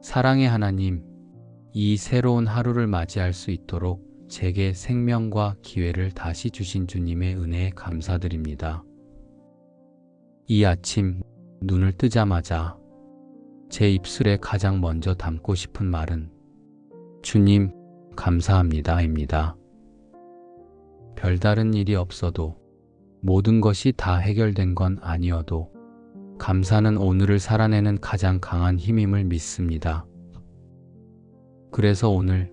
사랑의 하나님, 이 새로운 하루를 맞이할 수 있도록 제게 생명과 기회를 다시 주신 주님의 은혜에 감사드립니다. 이 아침 눈을 뜨자마자 제 입술에 가장 먼저 담고 싶은 말은 주님, 감사합니다입니다. 별다른 일이 없어도 모든 것이 다 해결된 건 아니어도 감사는 오늘을 살아내는 가장 강한 힘임을 믿습니다. 그래서 오늘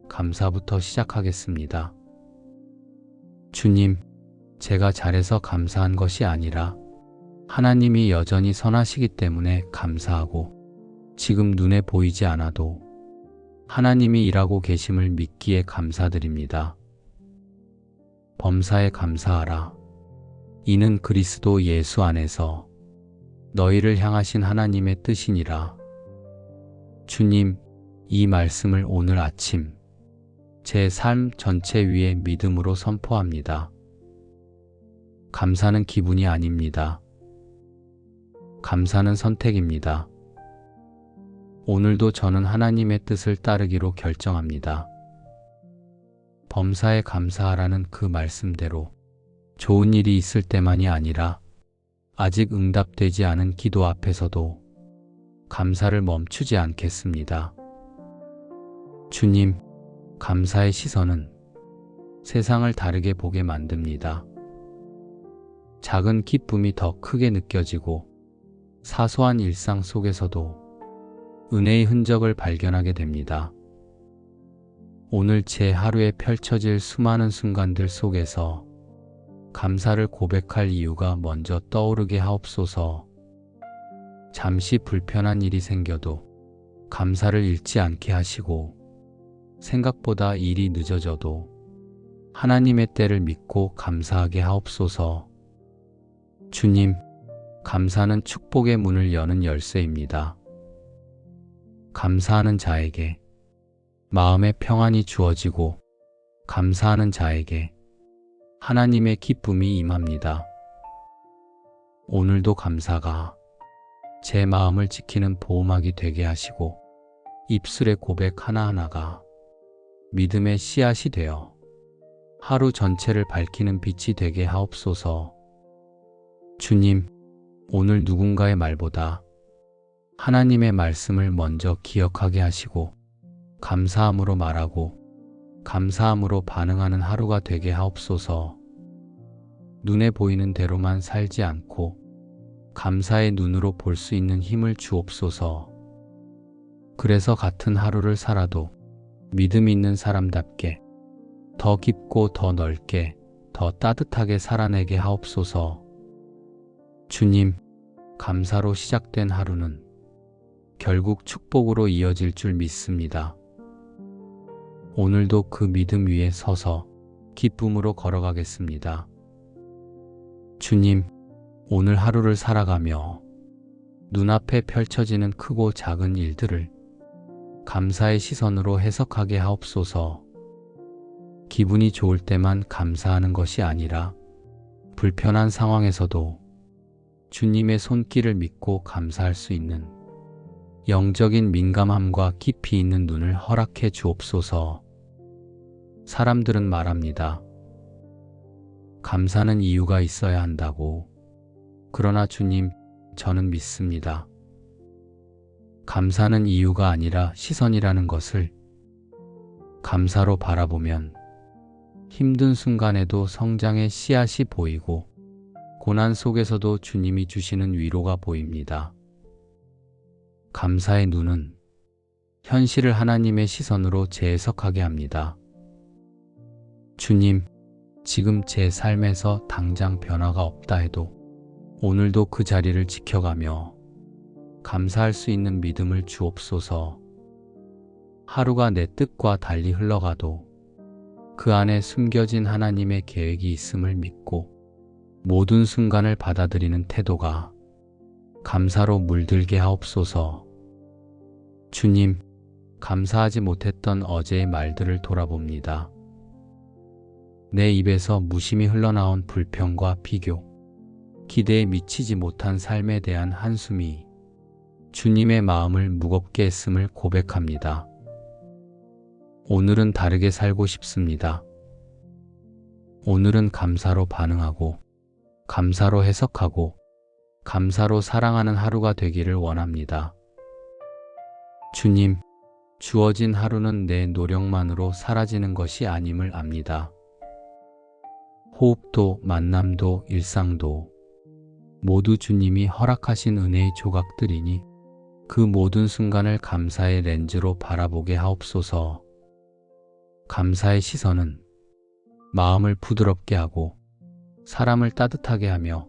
감사부터 시작하겠습니다. 주님, 제가 잘해서 감사한 것이 아니라 하나님이 여전히 선하시기 때문에 감사하고 지금 눈에 보이지 않아도 하나님이 일하고 계심을 믿기에 감사드립니다. 범사에 감사하라. 이는 그리스도 예수 안에서 너희를 향하신 하나님의 뜻이니라. 주님, 이 말씀을 오늘 아침 제 삶 전체 위에 믿음으로 선포합니다. 감사는 기분이 아닙니다. 감사는 선택입니다. 오늘도 저는 하나님의 뜻을 따르기로 결정합니다. 범사에 감사하라는 그 말씀대로 좋은 일이 있을 때만이 아니라 아직 응답되지 않은 기도 앞에서도 감사를 멈추지 않겠습니다. 주님, 감사의 시선은 세상을 다르게 보게 만듭니다. 작은 기쁨이 더 크게 느껴지고 사소한 일상 속에서도 은혜의 흔적을 발견하게 됩니다. 오늘 제 하루에 펼쳐질 수많은 순간들 속에서 감사를 고백할 이유가 먼저 떠오르게 하옵소서. 잠시 불편한 일이 생겨도 감사를 잃지 않게 하시고 생각보다 일이 늦어져도 하나님의 때를 믿고 감사하게 하옵소서. 주님, 감사는 축복의 문을 여는 열쇠입니다. 감사하는 자에게 마음의 평안이 주어지고 감사하는 자에게 하나님의 기쁨이 임합니다. 오늘도 감사가 제 마음을 지키는 보호막이 되게 하시고 입술의 고백 하나하나가 믿음의 씨앗이 되어 하루 전체를 밝히는 빛이 되게 하옵소서. 주님, 오늘 누군가의 말보다 하나님의 말씀을 먼저 기억하게 하시고 감사함으로 말하고 감사함으로 반응하는 하루가 되게 하옵소서. 눈에 보이는 대로만 살지 않고 감사의 눈으로 볼 수 있는 힘을 주옵소서. 그래서 같은 하루를 살아도 믿음 있는 사람답게 더 깊고 더 넓게 더 따뜻하게 살아내게 하옵소서. 주님, 감사로 시작된 하루는 결국 축복으로 이어질 줄 믿습니다. 오늘도 그 믿음 위에 서서 기쁨으로 걸어가겠습니다. 주님, 오늘 하루를 살아가며 눈앞에 펼쳐지는 크고 작은 일들을 감사의 시선으로 해석하게 하옵소서. 기분이 좋을 때만 감사하는 것이 아니라 불편한 상황에서도 주님의 손길을 믿고 감사할 수 있는 영적인 민감함과 깊이 있는 눈을 허락해 주옵소서. 사람들은 말합니다. 감사는 이유가 있어야 한다고. 그러나 주님, 저는 믿습니다. 감사는 이유가 아니라 시선이라는 것을 감사로 바라보면 힘든 순간에도 성장의 씨앗이 보이고 고난 속에서도 주님이 주시는 위로가 보입니다. 감사의 눈은 현실을 하나님의 시선으로 재해석하게 합니다. 주님, 지금 제 삶에서 당장 변화가 없다 해도 오늘도 그 자리를 지켜가며 감사할 수 있는 믿음을 주옵소서. 하루가 내 뜻과 달리 흘러가도 그 안에 숨겨진 하나님의 계획이 있음을 믿고 모든 순간을 받아들이는 태도가 감사로 물들게 하옵소서. 주님, 감사하지 못했던 어제의 말들을 돌아봅니다. 내 입에서 무심히 흘러나온 불평과 비교, 기대에 미치지 못한 삶에 대한 한숨이 주님의 마음을 무겁게 했음을 고백합니다. 오늘은 다르게 살고 싶습니다. 오늘은 감사로 반응하고, 감사로 해석하고, 감사로 사랑하는 하루가 되기를 원합니다. 주님, 주어진 하루는 내 노력만으로 사라지는 것이 아님을 압니다. 호흡도, 만남도, 일상도 모두 주님이 허락하신 은혜의 조각들이니 그 모든 순간을 감사의 렌즈로 바라보게 하옵소서. 감사의 시선은 마음을 부드럽게 하고 사람을 따뜻하게 하며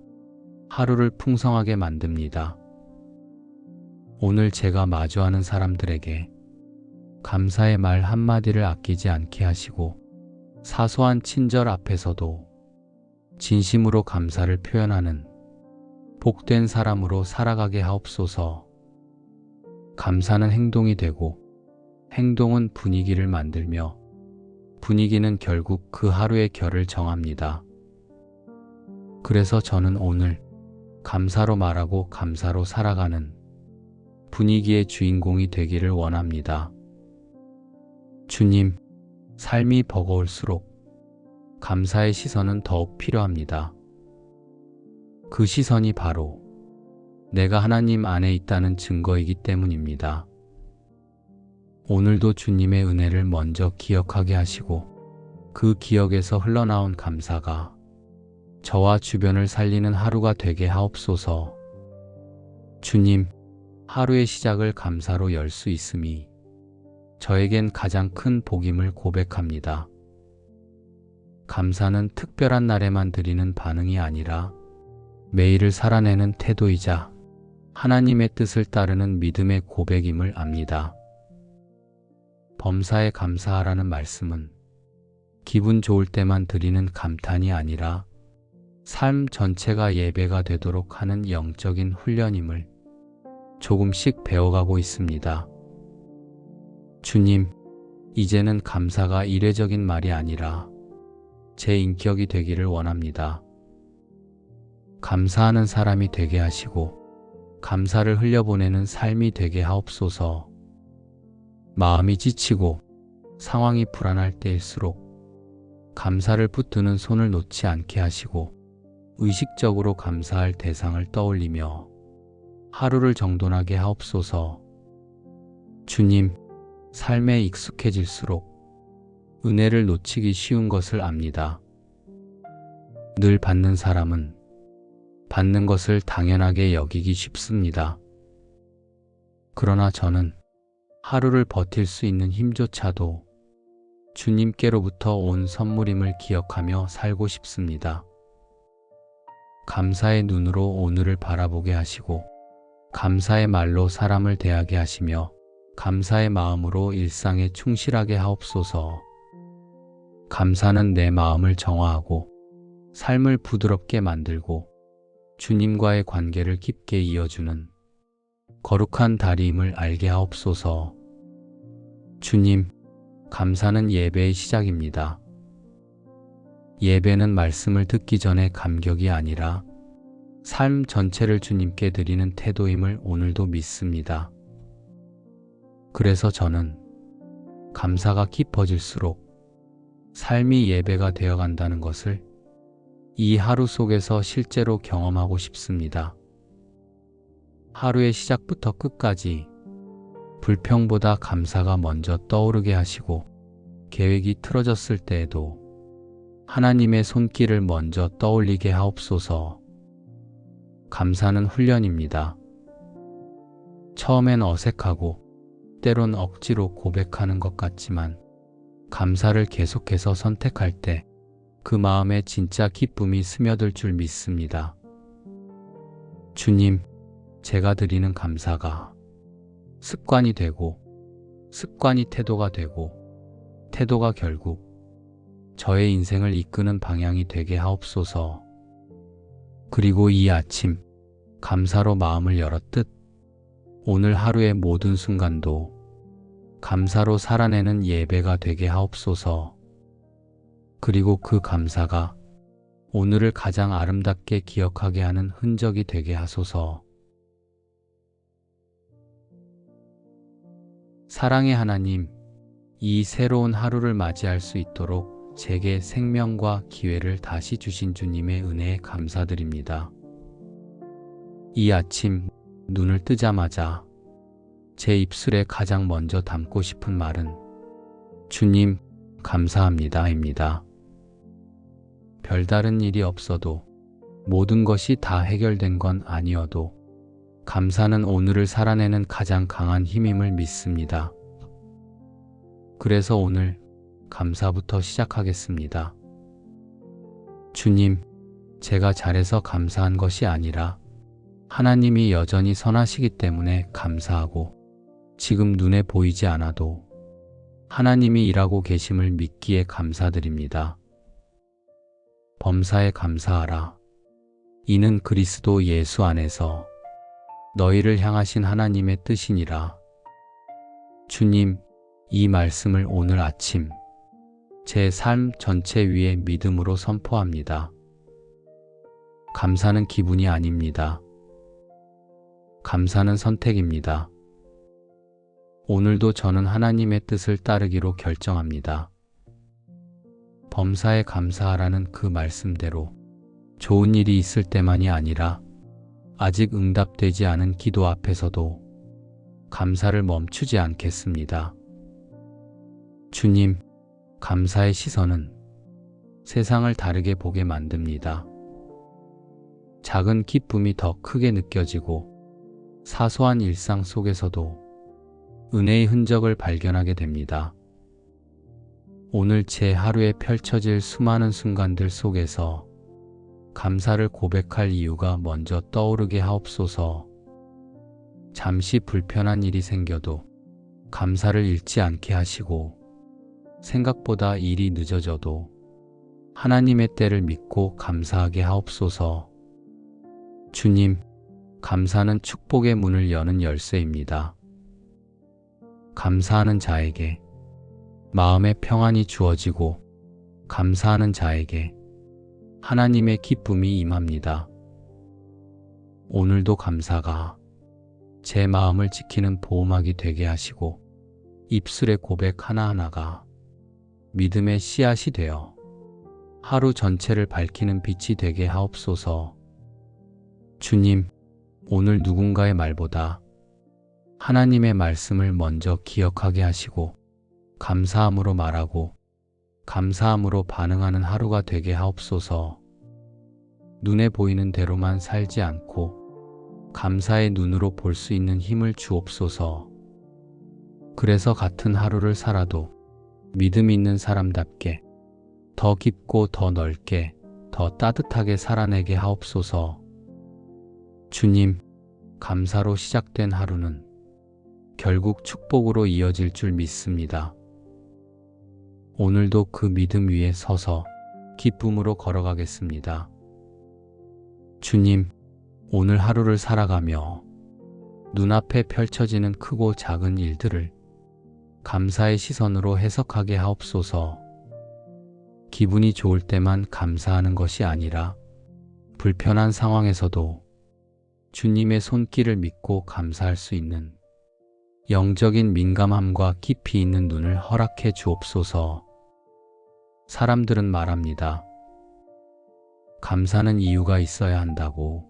하루를 풍성하게 만듭니다. 오늘 제가 마주하는 사람들에게 감사의 말 한마디를 아끼지 않게 하시고 사소한 친절 앞에서도 진심으로 감사를 표현하는 복된 사람으로 살아가게 하옵소서. 감사는 행동이 되고 행동은 분위기를 만들며 분위기는 결국 그 하루의 결을 정합니다. 그래서 저는 오늘 감사로 말하고 감사로 살아가는 분위기의 주인공이 되기를 원합니다. 주님, 삶이 버거울수록 감사의 시선은 더욱 필요합니다. 그 시선이 바로 내가 하나님 안에 있다는 증거이기 때문입니다. 오늘도 주님의 은혜를 먼저 기억하게 하시고 그 기억에서 흘러나온 감사가 저와 주변을 살리는 하루가 되게 하옵소서. 주님, 하루의 시작을 감사로 열 수 있음이 저에겐 가장 큰 복임을 고백합니다. 감사는 특별한 날에만 드리는 반응이 아니라 매일을 살아내는 태도이자 하나님의 뜻을 따르는 믿음의 고백임을 압니다. 범사에 감사하라는 말씀은 기분 좋을 때만 드리는 감탄이 아니라 삶 전체가 예배가 되도록 하는 영적인 훈련임을 조금씩 배워가고 있습니다. 주님, 이제는 감사가 이례적인 말이 아니라 제 인격이 되기를 원합니다. 감사하는 사람이 되게 하시고 감사를 흘려보내는 삶이 되게 하옵소서. 마음이 지치고 상황이 불안할 때일수록 감사를 붙드는 손을 놓지 않게 하시고 의식적으로 감사할 대상을 떠올리며 하루를 정돈하게 하옵소서. 주님, 삶에 익숙해질수록 은혜를 놓치기 쉬운 것을 압니다. 늘 받는 사람은 받는 것을 당연하게 여기기 쉽습니다. 그러나 저는 하루를 버틸 수 있는 힘조차도 주님께로부터 온 선물임을 기억하며 살고 싶습니다. 감사의 눈으로 오늘을 바라보게 하시고 감사의 말로 사람을 대하게 하시며 감사의 마음으로 일상에 충실하게 하옵소서. 감사는 내 마음을 정화하고 삶을 부드럽게 만들고 주님과의 관계를 깊게 이어주는 거룩한 다리임을 알게 하옵소서. 주님, 감사는 예배의 시작입니다. 예배는 말씀을 듣기 전에 감격이 아니라 삶 전체를 주님께 드리는 태도임을 오늘도 믿습니다. 그래서 저는 감사가 깊어질수록 삶이 예배가 되어간다는 것을 이 하루 속에서 실제로 경험하고 싶습니다. 하루의 시작부터 끝까지 불평보다 감사가 먼저 떠오르게 하시고 계획이 틀어졌을 때에도 하나님의 손길을 먼저 떠올리게 하옵소서. 감사는 훈련입니다. 처음엔 어색하고 때론 억지로 고백하는 것 같지만 감사를 계속해서 선택할 때 그 마음에 진짜 기쁨이 스며들 줄 믿습니다. 주님, 제가 드리는 감사가 습관이 되고 습관이 태도가 되고 태도가 결국 저의 인생을 이끄는 방향이 되게 하옵소서. 그리고 이 아침 감사로 마음을 열었듯 오늘 하루의 모든 순간도 감사로 살아내는 예배가 되게 하옵소서. 그리고 그 감사가 오늘을 가장 아름답게 기억하게 하는 흔적이 되게 하소서. 사랑의 하나님, 이 새로운 하루를 맞이할 수 있도록 제게 생명과 기회를 다시 주신 주님의 은혜에 감사드립니다. 이 아침 눈을 뜨자마자 제 입술에 가장 먼저 담고 싶은 말은 주님, 감사합니다입니다. 별다른 일이 없어도 모든 것이 다 해결된 건 아니어도 감사는 오늘을 살아내는 가장 강한 힘임을 믿습니다. 그래서 오늘 감사부터 시작하겠습니다. 주님, 제가 잘해서 감사한 것이 아니라 하나님이 여전히 선하시기 때문에 감사하고 지금 눈에 보이지 않아도 하나님이 일하고 계심을 믿기에 감사드립니다. 범사에 감사하라. 이는 그리스도 예수 안에서 너희를 향하신 하나님의 뜻이니라. 주님, 이 말씀을 오늘 아침 제 삶 전체 위에 믿음으로 선포합니다. 감사는 기분이 아닙니다. 감사는 선택입니다. 오늘도 저는 하나님의 뜻을 따르기로 결정합니다. 범사에 감사하라는 그 말씀대로 좋은 일이 있을 때만이 아니라 아직 응답되지 않은 기도 앞에서도 감사를 멈추지 않겠습니다. 주님, 감사의 시선은 세상을 다르게 보게 만듭니다. 작은 기쁨이 더 크게 느껴지고 사소한 일상 속에서도 은혜의 흔적을 발견하게 됩니다. 오늘 제 하루에 펼쳐질 수많은 순간들 속에서 감사를 고백할 이유가 먼저 떠오르게 하옵소서. 잠시 불편한 일이 생겨도 감사를 잃지 않게 하시고 생각보다 일이 늦어져도 하나님의 때를 믿고 감사하게 하옵소서. 주님, 감사는 축복의 문을 여는 열쇠입니다. 감사하는 자에게 마음의 평안이 주어지고 감사하는 자에게 하나님의 기쁨이 임합니다. 오늘도 감사가 제 마음을 지키는 보호막이 되게 하시고 입술의 고백 하나하나가 믿음의 씨앗이 되어 하루 전체를 밝히는 빛이 되게 하옵소서. 주님, 오늘 누군가의 말보다 하나님의 말씀을 먼저 기억하게 하시고 감사함으로 말하고 감사함으로 반응하는 하루가 되게 하옵소서. 눈에 보이는 대로만 살지 않고 감사의 눈으로 볼 수 있는 힘을 주옵소서. 그래서 같은 하루를 살아도 믿음 있는 사람답게 더 깊고 더 넓게 더 따뜻하게 살아내게 하옵소서. 주님, 감사로 시작된 하루는 결국 축복으로 이어질 줄 믿습니다. 오늘도 그 믿음 위에 서서 기쁨으로 걸어가겠습니다. 주님, 오늘 하루를 살아가며 눈앞에 펼쳐지는 크고 작은 일들을 감사의 시선으로 해석하게 하옵소서. 기분이 좋을 때만 감사하는 것이 아니라 불편한 상황에서도 주님의 손길을 믿고 감사할 수 있는 영적인 민감함과 깊이 있는 눈을 허락해 주옵소서. 사람들은 말합니다. 감사는 이유가 있어야 한다고.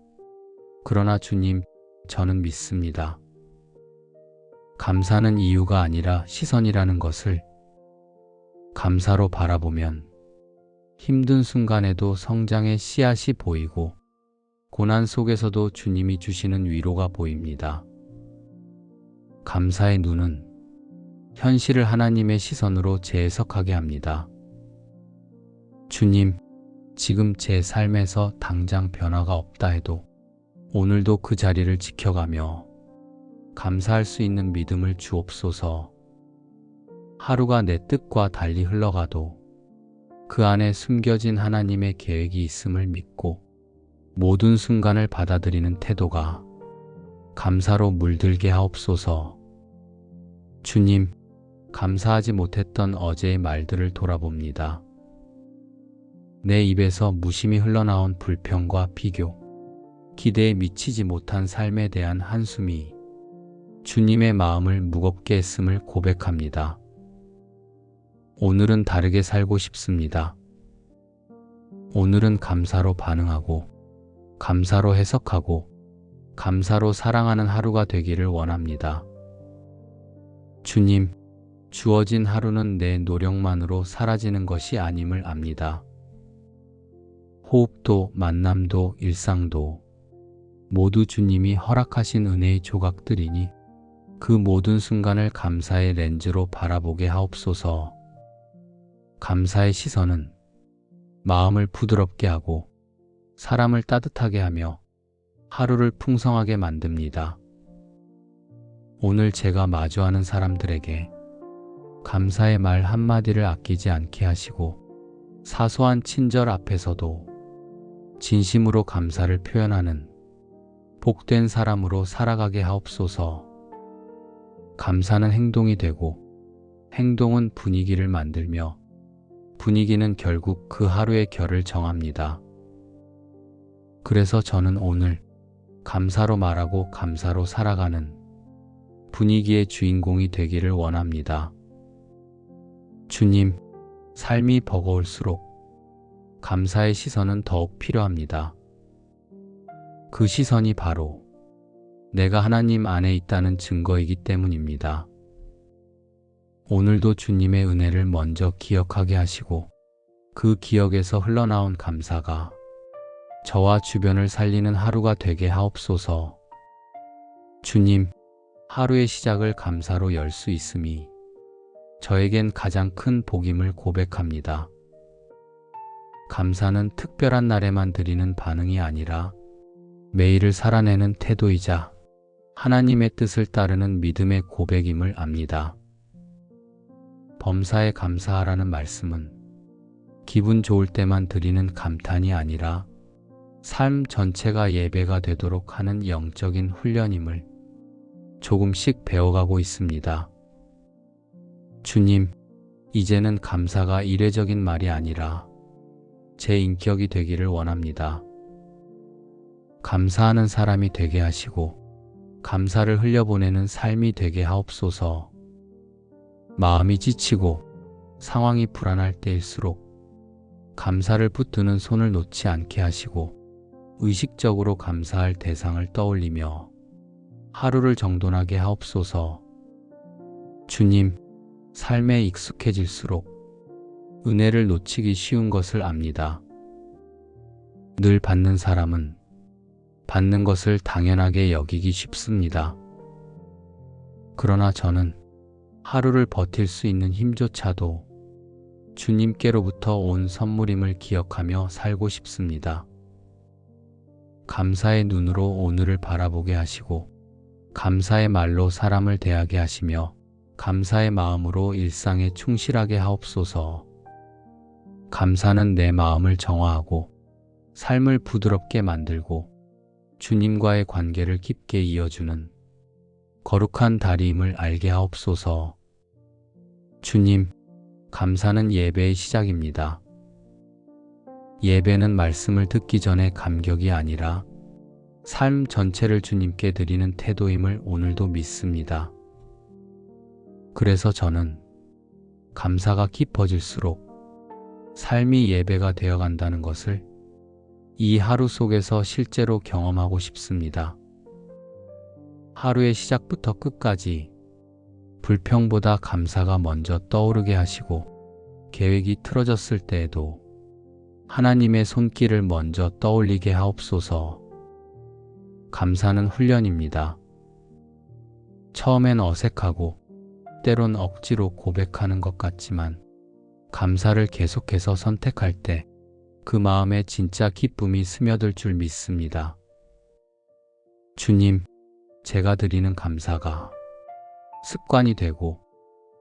그러나 주님, 저는 믿습니다. 감사는 이유가 아니라 시선이라는 것을 감사로 바라보면 힘든 순간에도 성장의 씨앗이 보이고 고난 속에서도 주님이 주시는 위로가 보입니다. 감사의 눈은 현실을 하나님의 시선으로 재해석하게 합니다. 주님, 지금 제 삶에서 당장 변화가 없다 해도 오늘도 그 자리를 지켜가며 감사할 수 있는 믿음을 주옵소서. 하루가 내 뜻과 달리 흘러가도 그 안에 숨겨진 하나님의 계획이 있음을 믿고 모든 순간을 받아들이는 태도가 감사로 물들게 하옵소서. 주님, 감사하지 못했던 어제의 말들을 돌아봅니다. 내 입에서 무심히 흘러나온 불평과 비교, 기대에 미치지 못한 삶에 대한 한숨이 주님의 마음을 무겁게 했음을 고백합니다. 오늘은 다르게 살고 싶습니다. 오늘은 감사로 반응하고, 감사로 해석하고, 감사로 사랑하는 하루가 되기를 원합니다. 주님, 주어진 하루는 내 노력만으로 사라지는 것이 아님을 압니다. 호흡도, 만남도, 일상도 모두 주님이 허락하신 은혜의 조각들이니 그 모든 순간을 감사의 렌즈로 바라보게 하옵소서. 감사의 시선은 마음을 부드럽게 하고 사람을 따뜻하게 하며 하루를 풍성하게 만듭니다. 오늘 제가 마주하는 사람들에게 감사의 말 한마디를 아끼지 않게 하시고 사소한 친절 앞에서도 진심으로 감사를 표현하는 복된 사람으로 살아가게 하옵소서. 감사는 행동이 되고 행동은 분위기를 만들며 분위기는 결국 그 하루의 결을 정합니다. 그래서 저는 오늘 감사로 말하고 감사로 살아가는 분위기의 주인공이 되기를 원합니다. 주님, 삶이 버거울수록 감사의 시선은 더욱 필요합니다. 그 시선이 바로 내가 하나님 안에 있다는 증거이기 때문입니다. 오늘도 주님의 은혜를 먼저 기억하게 하시고 그 기억에서 흘러나온 감사가 저와 주변을 살리는 하루가 되게 하옵소서. 주님, 하루의 시작을 감사로 열 수 있음이 저에겐 가장 큰 복임을 고백합니다. 감사는 특별한 날에만 드리는 반응이 아니라 매일을 살아내는 태도이자 하나님의 뜻을 따르는 믿음의 고백임을 압니다. 범사에 감사하라는 말씀은 기분 좋을 때만 드리는 감탄이 아니라 삶 전체가 예배가 되도록 하는 영적인 훈련임을 조금씩 배워가고 있습니다. 주님, 이제는 감사가 이례적인 말이 아니라 제 인격이 되기를 원합니다. 감사하는 사람이 되게 하시고 감사를 흘려보내는 삶이 되게 하옵소서. 마음이 지치고 상황이 불안할 때일수록 감사를 붙드는 손을 놓지 않게 하시고 의식적으로 감사할 대상을 떠올리며 하루를 정돈하게 하옵소서. 주님, 삶에 익숙해질수록 은혜를 놓치기 쉬운 것을 압니다. 늘 받는 사람은 받는 것을 당연하게 여기기 쉽습니다. 그러나 저는 하루를 버틸 수 있는 힘조차도 주님께로부터 온 선물임을 기억하며 살고 싶습니다. 감사의 눈으로 오늘을 바라보게 하시고 감사의 말로 사람을 대하게 하시며 감사의 마음으로 일상에 충실하게 하옵소서. 감사는 내 마음을 정화하고 삶을 부드럽게 만들고 주님과의 관계를 깊게 이어주는 거룩한 다리임을 알게 하옵소서. 주님, 감사는 예배의 시작입니다. 예배는 말씀을 듣기 전에 감격이 아니라 삶 전체를 주님께 드리는 태도임을 오늘도 믿습니다. 그래서 저는 감사가 깊어질수록 삶이 예배가 되어간다는 것을 이 하루 속에서 실제로 경험하고 싶습니다. 하루의 시작부터 끝까지 불평보다 감사가 먼저 떠오르게 하시고 계획이 틀어졌을 때에도 하나님의 손길을 먼저 떠올리게 하옵소서. 감사는 훈련입니다. 처음엔 어색하고 때론 억지로 고백하는 것 같지만 감사를 계속해서 선택할 때 그 마음에 진짜 기쁨이 스며들 줄 믿습니다. 주님, 제가 드리는 감사가 습관이 되고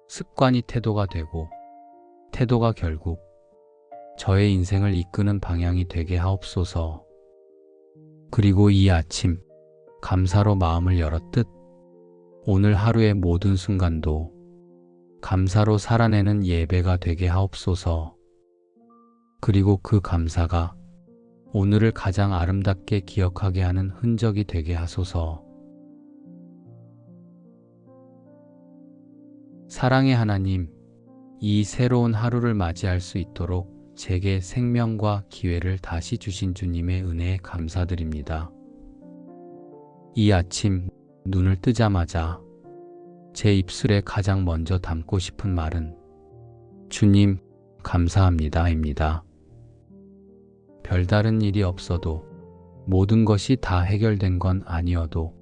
습관이 태도가 되고 태도가 결국 저의 인생을 이끄는 방향이 되게 하옵소서. 그리고 이 아침 감사로 마음을 열었듯 오늘 하루의 모든 순간도 감사로 살아내는 예배가 되게 하옵소서. 그리고 그 감사가 오늘을 가장 아름답게 기억하게 하는 흔적이 되게 하소서. 사랑의 하나님, 이 새로운 하루를 맞이할 수 있도록 제게 생명과 기회를 다시 주신 주님의 은혜에 감사드립니다. 이 아침 눈을 뜨자마자 제 입술에 가장 먼저 담고 싶은 말은 주님, 감사합니다입니다. 별다른 일이 없어도 모든 것이 다 해결된 건 아니어도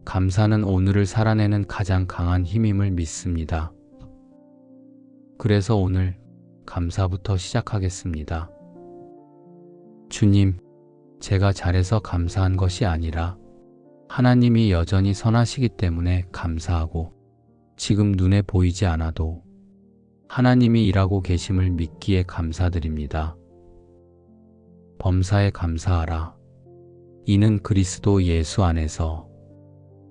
감사는 오늘을 살아내는 가장 강한 힘임을 믿습니다. 그래서 오늘 감사부터 시작하겠습니다. 주님, 제가 잘해서 감사한 것이 아니라 하나님이 여전히 선하시기 때문에 감사하고 지금 눈에 보이지 않아도 하나님이 일하고 계심을 믿기에 감사드립니다. 범사에 감사하라. 이는 그리스도 예수 안에서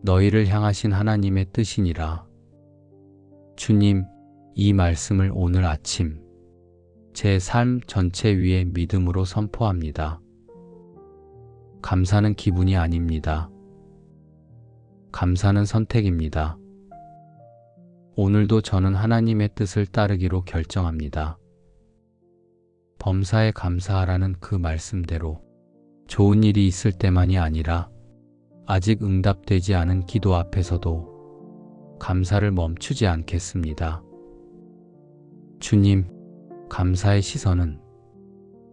너희를 향하신 하나님의 뜻이니라. 주님, 이 말씀을 오늘 아침 제 삶 전체 위에 믿음으로 선포합니다. 감사는 기분이 아닙니다. 감사는 선택입니다. 오늘도 저는 하나님의 뜻을 따르기로 결정합니다. 범사에 감사하라는 그 말씀대로 좋은 일이 있을 때만이 아니라 아직 응답되지 않은 기도 앞에서도 감사를 멈추지 않겠습니다. 주님, 감사의 시선은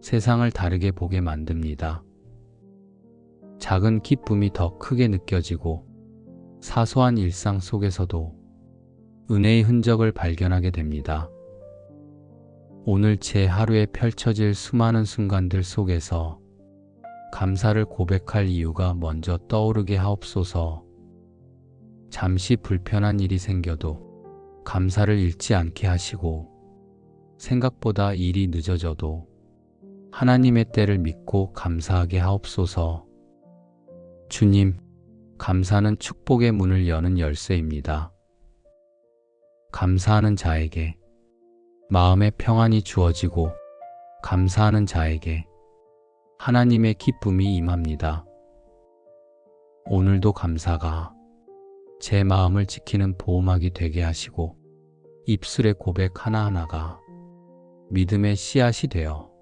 세상을 다르게 보게 만듭니다. 작은 기쁨이 더 크게 느껴지고 사소한 일상 속에서도 은혜의 흔적을 발견하게 됩니다. 오늘 제 하루에 펼쳐질 수많은 순간들 속에서 감사를 고백할 이유가 먼저 떠오르게 하옵소서. 잠시 불편한 일이 생겨도 감사를 잃지 않게 하시고 생각보다 일이 늦어져도 하나님의 때를 믿고 감사하게 하옵소서. 주님, 감사는 축복의 문을 여는 열쇠입니다. 감사하는 자에게 마음의 평안이 주어지고 감사하는 자에게 하나님의 기쁨이 임합니다. 오늘도 감사가 제 마음을 지키는 보호막이 되게 하시고 입술의 고백 하나하나가 믿음의 씨앗이 되어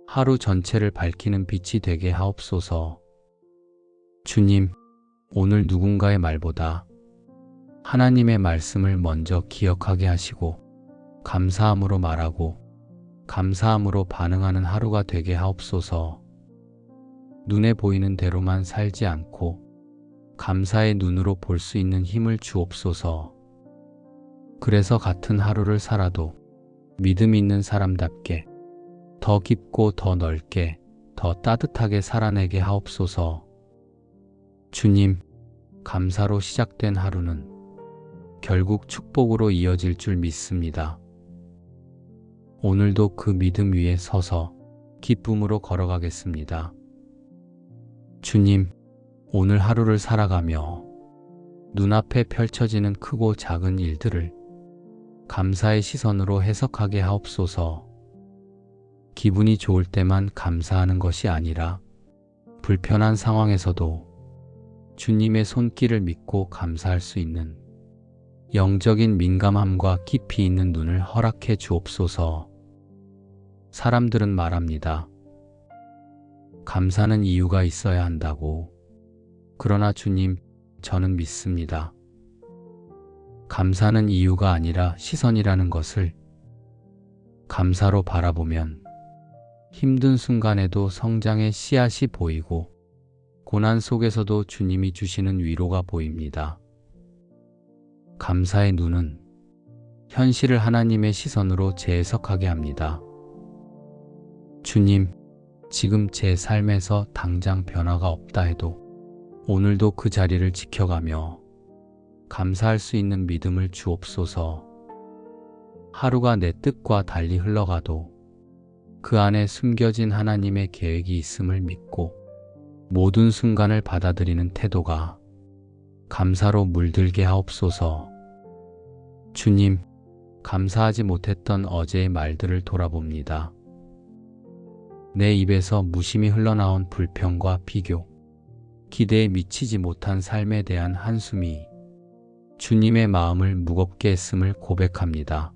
하루 전체를 밝히는 빛이 되게 하옵소서. 주님, 오늘 누군가의 말보다 하나님의 말씀을 먼저 기억하게 하시고 감사함으로 말하고 감사함으로 반응하는 하루가 되게 하옵소서. 눈에 보이는 대로만 살지 않고 감사의 눈으로 볼 수 있는 힘을 주옵소서. 그래서 같은 하루를 살아도 믿음 있는 사람답게 더 깊고 더 넓게 더 따뜻하게 살아내게 하옵소서. 주님, 감사로 시작된 하루는 결국 축복으로 이어질 줄 믿습니다. 오늘도 그 믿음 위에 서서 기쁨으로 걸어가겠습니다. 주님, 오늘 하루를 살아가며 눈앞에 펼쳐지는 크고 작은 일들을 감사의 시선으로 해석하게 하옵소서. 기분이 좋을 때만 감사하는 것이 아니라 불편한 상황에서도 주님의 손길을 믿고 감사할 수 있는 영적인 민감함과 깊이 있는 눈을 허락해 주옵소서. 사람들은 말합니다. 감사는 이유가 있어야 한다고. 그러나 주님, 저는 믿습니다. 감사는 이유가 아니라 시선이라는 것을 감사로 바라보면 힘든 순간에도 성장의 씨앗이 보이고 고난 속에서도 주님이 주시는 위로가 보입니다. 감사의 눈은 현실을 하나님의 시선으로 재해석하게 합니다. 주님, 지금 제 삶에서 당장 변화가 없다 해도 오늘도 그 자리를 지켜가며 감사할 수 있는 믿음을 주옵소서. 하루가 내 뜻과 달리 흘러가도 그 안에 숨겨진 하나님의 계획이 있음을 믿고 모든 순간을 받아들이는 태도가 감사로 물들게 하옵소서. 주님, 감사하지 못했던 어제의 말들을 돌아봅니다. 내 입에서 무심히 흘러나온 불평과 비교, 기대에 미치지 못한 삶에 대한 한숨이 주님의 마음을 무겁게 했음을 고백합니다.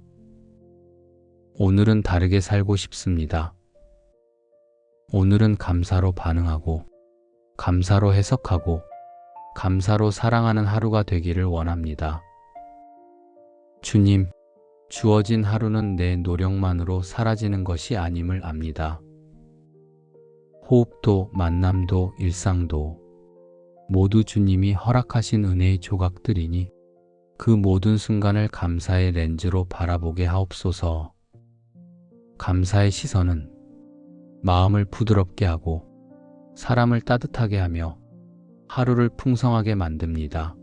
오늘은 다르게 살고 싶습니다. 오늘은 감사로 반응하고, 감사로 해석하고, 감사로 사랑하는 하루가 되기를 원합니다. 주님, 주어진 하루는 내 노력만으로 사라지는 것이 아님을 압니다. 호흡도, 만남도, 일상도 모두 주님이 허락하신 은혜의 조각들이니 그 모든 순간을 감사의 렌즈로 바라보게 하옵소서. 감사의 시선은 마음을 부드럽게 하고 사람을 따뜻하게 하며 하루를 풍성하게 만듭니다.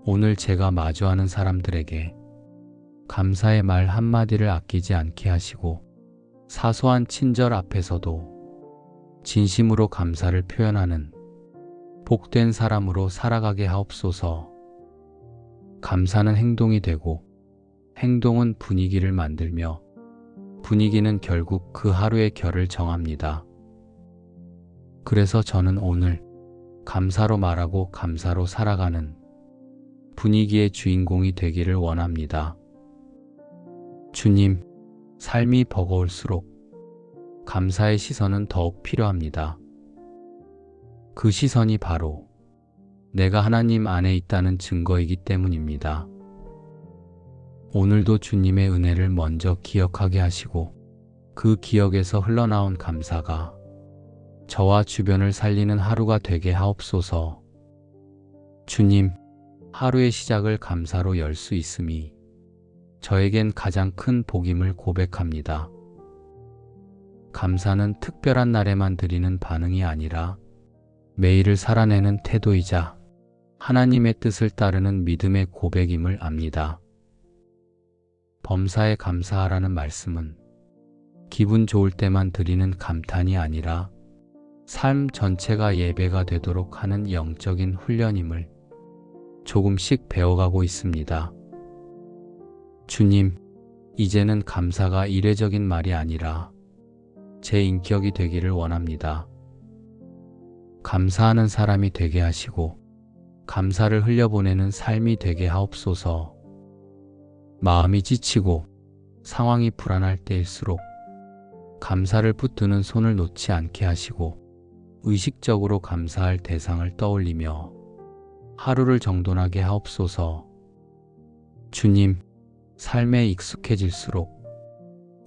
오늘 제가 마주하는 사람들에게 감사의 말 한마디를 아끼지 않게 하시고 사소한 친절 앞에서도 진심으로 감사를 표현하는 복된 사람으로 살아가게 하옵소서. 감사는 행동이 되고 행동은 분위기를 만들며 분위기는 결국 그 하루의 결을 정합니다. 그래서 저는 오늘 감사로 말하고 감사로 살아가는 분위기의 주인공이 되기를 원합니다. 주님, 삶이 버거울수록 감사의 시선은 더욱 필요합니다. 그 시선이 바로 내가 하나님 안에 있다는 증거이기 때문입니다. 오늘도 주님의 은혜를 먼저 기억하게 하시고 그 기억에서 흘러나온 감사가 저와 주변을 살리는 하루가 되게 하옵소서. 주님, 하루의 시작을 감사로 열 수 있음이 저에겐 가장 큰 복임을 고백합니다. 감사는 특별한 날에만 드리는 반응이 아니라 매일을 살아내는 태도이자 하나님의 뜻을 따르는 믿음의 고백임을 압니다. 범사에 감사하라는 말씀은 기분 좋을 때만 드리는 감탄이 아니라 삶 전체가 예배가 되도록 하는 영적인 훈련임을 조금씩 배워가고 있습니다. 주님, 이제는 감사가 이례적인 말이 아니라 제 인격이 되기를 원합니다. 감사하는 사람이 되게 하시고 감사를 흘려보내는 삶이 되게 하옵소서. 마음이 지치고 상황이 불안할 때일수록 감사를 붙드는 손을 놓지 않게 하시고 의식적으로 감사할 대상을 떠올리며 하루를 정돈하게 하옵소서. 주님, 삶에 익숙해질수록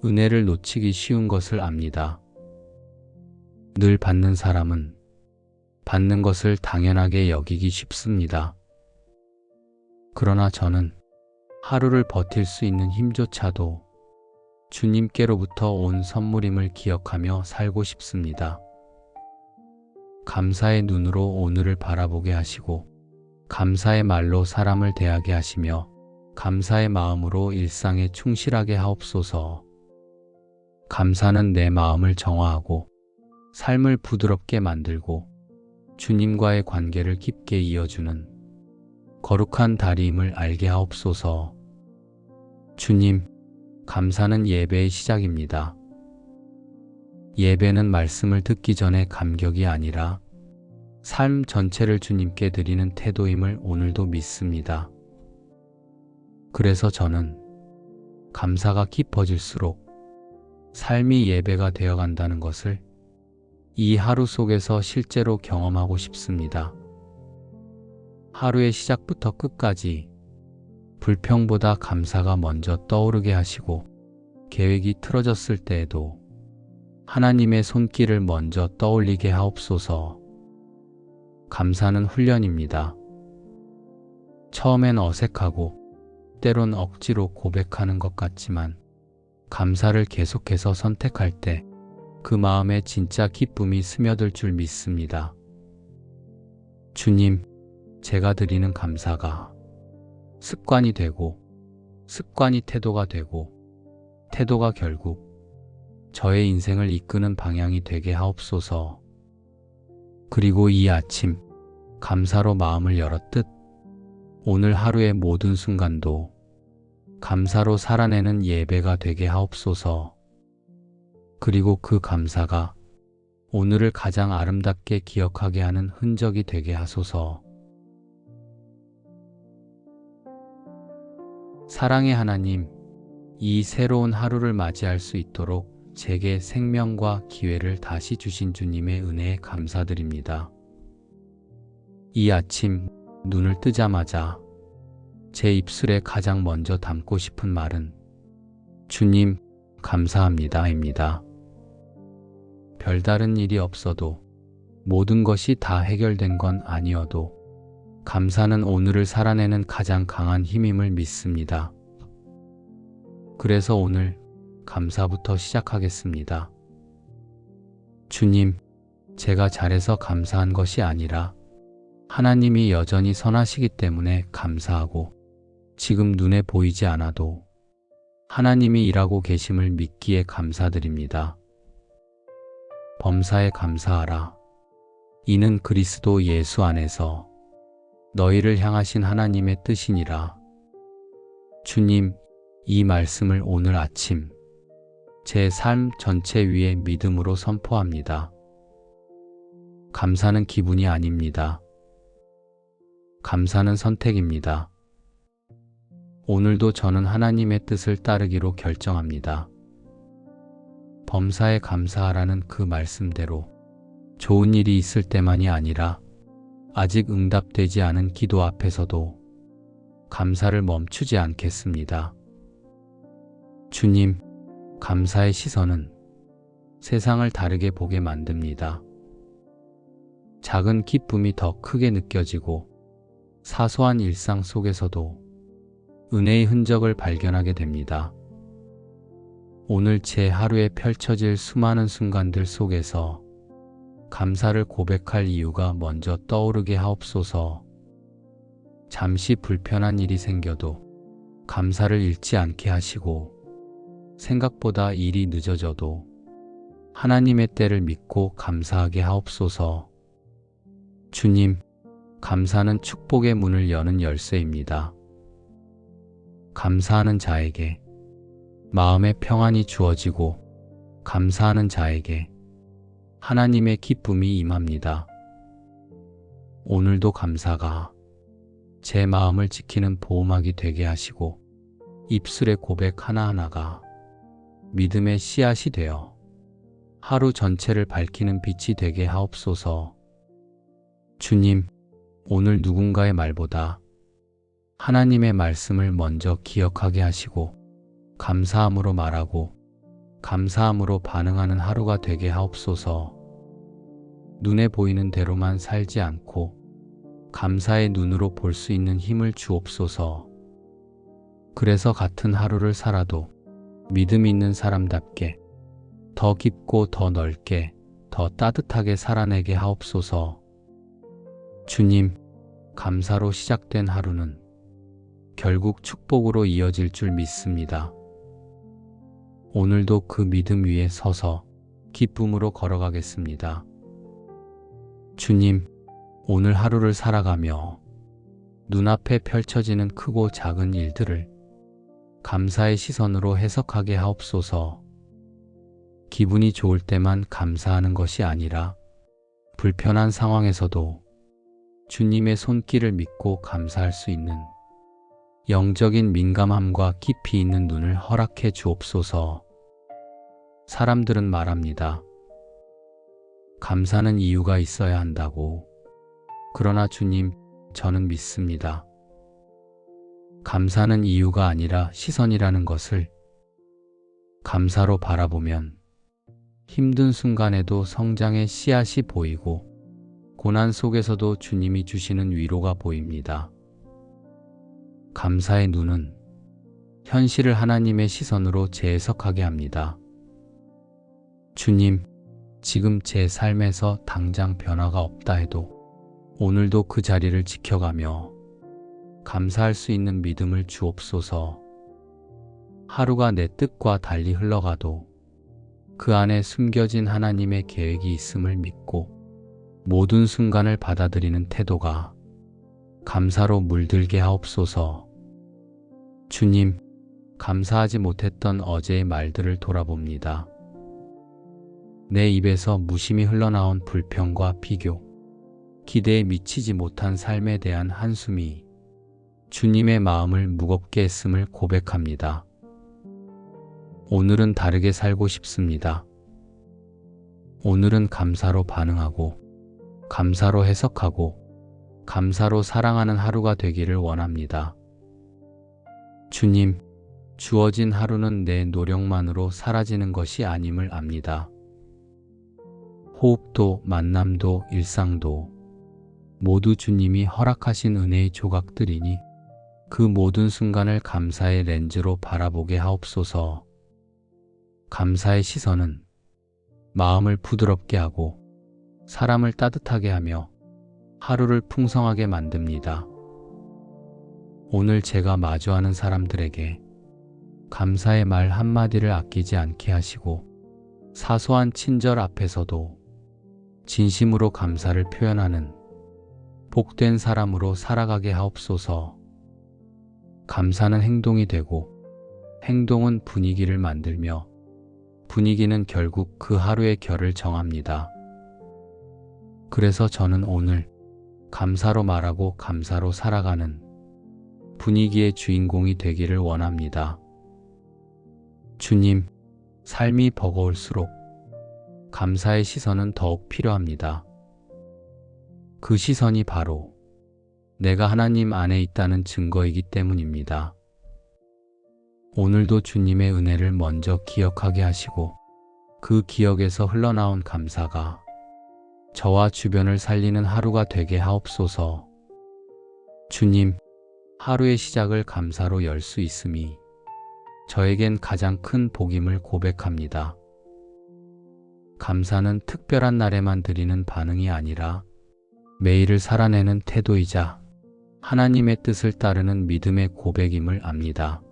은혜를 놓치기 쉬운 것을 압니다. 늘 받는 사람은 받는 것을 당연하게 여기기 쉽습니다. 그러나 저는 하루를 버틸 수 있는 힘조차도 주님께로부터 온 선물임을 기억하며 살고 싶습니다. 감사의 눈으로 오늘을 바라보게 하시고 감사의 말로 사람을 대하게 하시며 감사의 마음으로 일상에 충실하게 하옵소서. 감사는 내 마음을 정화하고 삶을 부드럽게 만들고 주님과의 관계를 깊게 이어주는 거룩한 다리임을 알게 하옵소서. 주님, 감사는 예배의 시작입니다. 예배는 말씀을 듣기 전에 감격이 아니라 삶 전체를 주님께 드리는 태도임을 오늘도 믿습니다. 그래서 저는 감사가 깊어질수록 삶이 예배가 되어간다는 것을 이 하루 속에서 실제로 경험하고 싶습니다. 하루의 시작부터 끝까지 불평보다 감사가 먼저 떠오르게 하시고 계획이 틀어졌을 때에도 하나님의 손길을 먼저 떠올리게 하옵소서. 감사는 훈련입니다. 처음엔 어색하고 때론 억지로 고백하는 것 같지만 감사를 계속해서 선택할 때 그 마음에 진짜 기쁨이 스며들 줄 믿습니다. 주님, 제가 드리는 감사가 습관이 되고 습관이 태도가 되고 태도가 결국 저의 인생을 이끄는 방향이 되게 하옵소서. 그리고 이 아침 감사로 마음을 열었듯 오늘 하루의 모든 순간도 감사로 살아내는 예배가 되게 하옵소서. 그리고 그 감사가 오늘을 가장 아름답게 기억하게 하는 흔적이 되게 하소서. 사랑의 하나님, 이 새로운 하루를 맞이할 수 있도록 제게 생명과 기회를 다시 주신 주님의 은혜에 감사드립니다. 이 아침 눈을 뜨자마자 제 입술에 가장 먼저 담고 싶은 말은 주님 감사합니다입니다. 별다른 일이 없어도 모든 것이 다 해결된 건 아니어도 감사는 오늘을 살아내는 가장 강한 힘임을 믿습니다. 그래서 오늘 감사부터 시작하겠습니다. 주님, 제가 잘해서 감사한 것이 아니라 하나님이 여전히 선하시기 때문에 감사하고 지금 눈에 보이지 않아도 하나님이 일하고 계심을 믿기에 감사드립니다. 범사에 감사하라. 이는 그리스도 예수 안에서 너희를 향하신 하나님의 뜻이니라. 주님, 이 말씀을 오늘 아침 제 삶 전체 위에 믿음으로 선포합니다. 감사는 기분이 아닙니다. 감사는 선택입니다. 오늘도 저는 하나님의 뜻을 따르기로 결정합니다. 범사에 감사하라는 그 말씀대로 좋은 일이 있을 때만이 아니라 아직 응답되지 않은 기도 앞에서도 감사를 멈추지 않겠습니다. 주님, 감사의 시선은 세상을 다르게 보게 만듭니다. 작은 기쁨이 더 크게 느껴지고 사소한 일상 속에서도 은혜의 흔적을 발견하게 됩니다. 오늘 제 하루에 펼쳐질 수많은 순간들 속에서 감사를 고백할 이유가 먼저 떠오르게 하옵소서. 잠시 불편한 일이 생겨도 감사를 잃지 않게 하시고 생각보다 일이 늦어져도 하나님의 때를 믿고 감사하게 하옵소서. 주님, 감사는 축복의 문을 여는 열쇠입니다. 감사하는 자에게 마음의 평안이 주어지고 감사하는 자에게 하나님의 기쁨이 임합니다. 오늘도 감사가 제 마음을 지키는 보호막이 되게 하시고 입술의 고백 하나하나가 믿음의 씨앗이 되어 하루 전체를 밝히는 빛이 되게 하옵소서. 주님, 오늘 누군가의 말보다 하나님의 말씀을 먼저 기억하게 하시고 감사함으로 말하고 감사함으로 반응하는 하루가 되게 하옵소서. 눈에 보이는 대로만 살지 않고 감사의 눈으로 볼 수 있는 힘을 주옵소서. 그래서 같은 하루를 살아도 믿음 있는 사람답게 더 깊고 더 넓게 더 따뜻하게 살아내게 하옵소서. 주님, 감사로 시작된 하루는 결국 축복으로 이어질 줄 믿습니다. 오늘도 그 믿음 위에 서서 기쁨으로 걸어가겠습니다. 주님, 오늘 하루를 살아가며 눈앞에 펼쳐지는 크고 작은 일들을 감사의 시선으로 해석하게 하옵소서. 기분이 좋을 때만 감사하는 것이 아니라 불편한 상황에서도 주님의 손길을 믿고 감사할 수 있는 영적인 민감함과 깊이 있는 눈을 허락해 주옵소서. 사람들은 말합니다. 감사는 이유가 있어야 한다고. 그러나 주님, 저는 믿습니다. 감사는 이유가 아니라 시선이라는 것을 감사로 바라보면 힘든 순간에도 성장의 씨앗이 보이고 고난 속에서도 주님이 주시는 위로가 보입니다. 감사의 눈은 현실을 하나님의 시선으로 재해석하게 합니다. 주님, 지금 제 삶에서 당장 변화가 없다 해도 오늘도 그 자리를 지켜가며 감사할 수 있는 믿음을 주옵소서. 하루가 내 뜻과 달리 흘러가도 그 안에 숨겨진 하나님의 계획이 있음을 믿고 모든 순간을 받아들이는 태도가 감사로 물들게 하옵소서. 주님, 감사하지 못했던 어제의 말들을 돌아봅니다. 내 입에서 무심히 흘러나온 불평과 비교, 기대에 미치지 못한 삶에 대한 한숨이 주님의 마음을 무겁게 했음을 고백합니다. 오늘은 다르게 살고 싶습니다. 오늘은 감사로 반응하고, 감사로 해석하고, 감사로 사랑하는 하루가 되기를 원합니다. 주님, 주어진 하루는 내 노력만으로 사라지는 것이 아님을 압니다. 호흡도, 만남도, 일상도 모두 주님이 허락하신 은혜의 조각들이니 그 모든 순간을 감사의 렌즈로 바라보게 하옵소서. 감사의 시선은 마음을 부드럽게 하고 사람을 따뜻하게 하며 하루를 풍성하게 만듭니다. 오늘 제가 마주하는 사람들에게 감사의 말 한마디를 아끼지 않게 하시고 사소한 친절 앞에서도 진심으로 감사를 표현하는 복된 사람으로 살아가게 하옵소서. 감사는 행동이 되고 행동은 분위기를 만들며 분위기는 결국 그 하루의 결을 정합니다. 그래서 저는 오늘 감사로 말하고 감사로 살아가는 분위기의 주인공이 되기를 원합니다. 주님, 삶이 버거울수록 감사의 시선은 더욱 필요합니다. 그 시선이 바로 내가 하나님 안에 있다는 증거이기 때문입니다. 오늘도 주님의 은혜를 먼저 기억하게 하시고 그 기억에서 흘러나온 감사가 저와 주변을 살리는 하루가 되게 하옵소서. 주님, 하루의 시작을 감사로 열 수 있음이 저에겐 가장 큰 복임을 고백합니다. 감사는 특별한 날에만 드리는 반응이 아니라 매일을 살아내는 태도이자 하나님의 뜻을 따르는 믿음의 고백임을 압니다.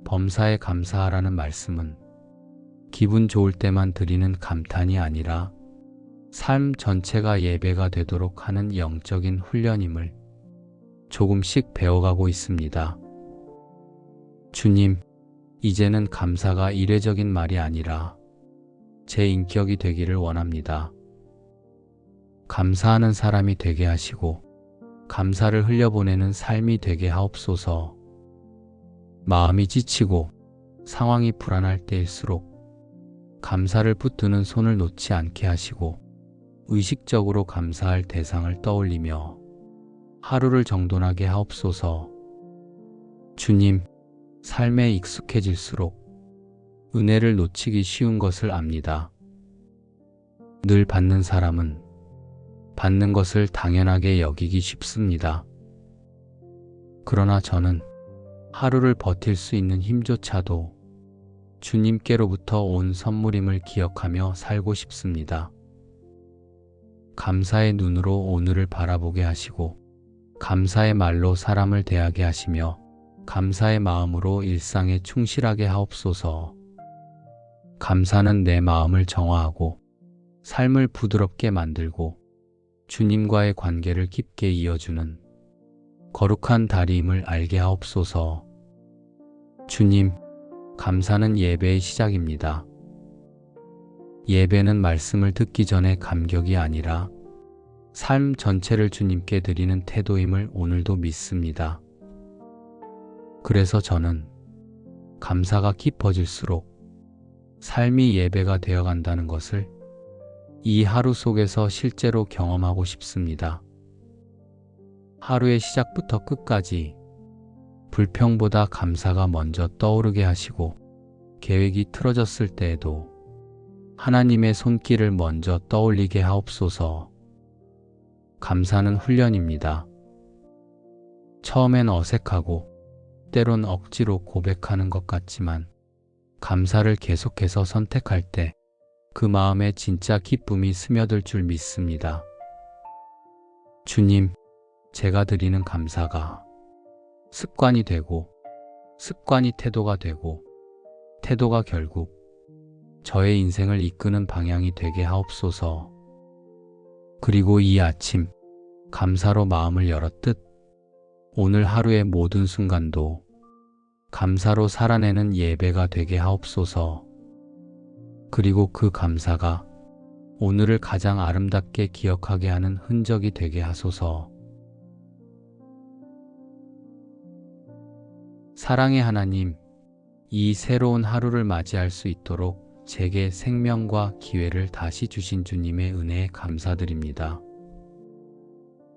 범사에 감사하라는 말씀은 기분 좋을 때만 드리는 감탄이 아니라 삶 전체가 예배가 되도록 하는 영적인 훈련임을 조금씩 배워가고 있습니다. 주님, 이제는 감사가 이례적인 말이 아니라 제 인격이 되기를 원합니다. 감사하는 사람이 되게 하시고 감사를 흘려보내는 삶이 되게 하옵소서. 마음이 지치고 상황이 불안할 때일수록 감사를 붙드는 손을 놓지 않게 하시고 의식적으로 감사할 대상을 떠올리며 하루를 정돈하게 하옵소서. 주님, 삶에 익숙해질수록 은혜를 놓치기 쉬운 것을 압니다. 늘 받는 사람은 받는 것을 당연하게 여기기 쉽습니다. 그러나 저는 하루를 버틸 수 있는 힘조차도 주님께로부터 온 선물임을 기억하며 살고 싶습니다. 감사의 눈으로 오늘을 바라보게 하시고 감사의 말로 사람을 대하게 하시며 감사의 마음으로 일상에 충실하게 하옵소서. 감사는 내 마음을 정화하고 삶을 부드럽게 만들고 주님과의 관계를 깊게 이어주는 거룩한 다리임을 알게 하옵소서. 주님, 감사는 예배의 시작입니다. 예배는 말씀을 듣기 전에 감격이 아니라 삶 전체를 주님께 드리는 태도임을 오늘도 믿습니다. 그래서 저는 감사가 깊어질수록 삶이 예배가 되어간다는 것을 이 하루 속에서 실제로 경험하고 싶습니다. 하루의 시작부터 끝까지 불평보다 감사가 먼저 떠오르게 하시고 계획이 틀어졌을 때에도 하나님의 손길을 먼저 떠올리게 하옵소서. 감사는 훈련입니다. 처음엔 어색하고 때론 억지로 고백하는 것 같지만 감사를 계속해서 선택할 때 그 마음에 진짜 기쁨이 스며들 줄 믿습니다. 주님, 제가 드리는 감사가 습관이 되고 습관이 태도가 되고 태도가 결국 저의 인생을 이끄는 방향이 되게 하옵소서. 그리고 이 아침 감사로 마음을 열었듯 오늘 하루의 모든 순간도 감사로 살아내는 예배가 되게 하옵소서. 그리고 그 감사가 오늘을 가장 아름답게 기억하게 하는 흔적이 되게 하소서. 사랑의 하나님, 이 새로운 하루를 맞이할 수 있도록 제게 생명과 기회를 다시 주신 주님의 은혜에 감사드립니다.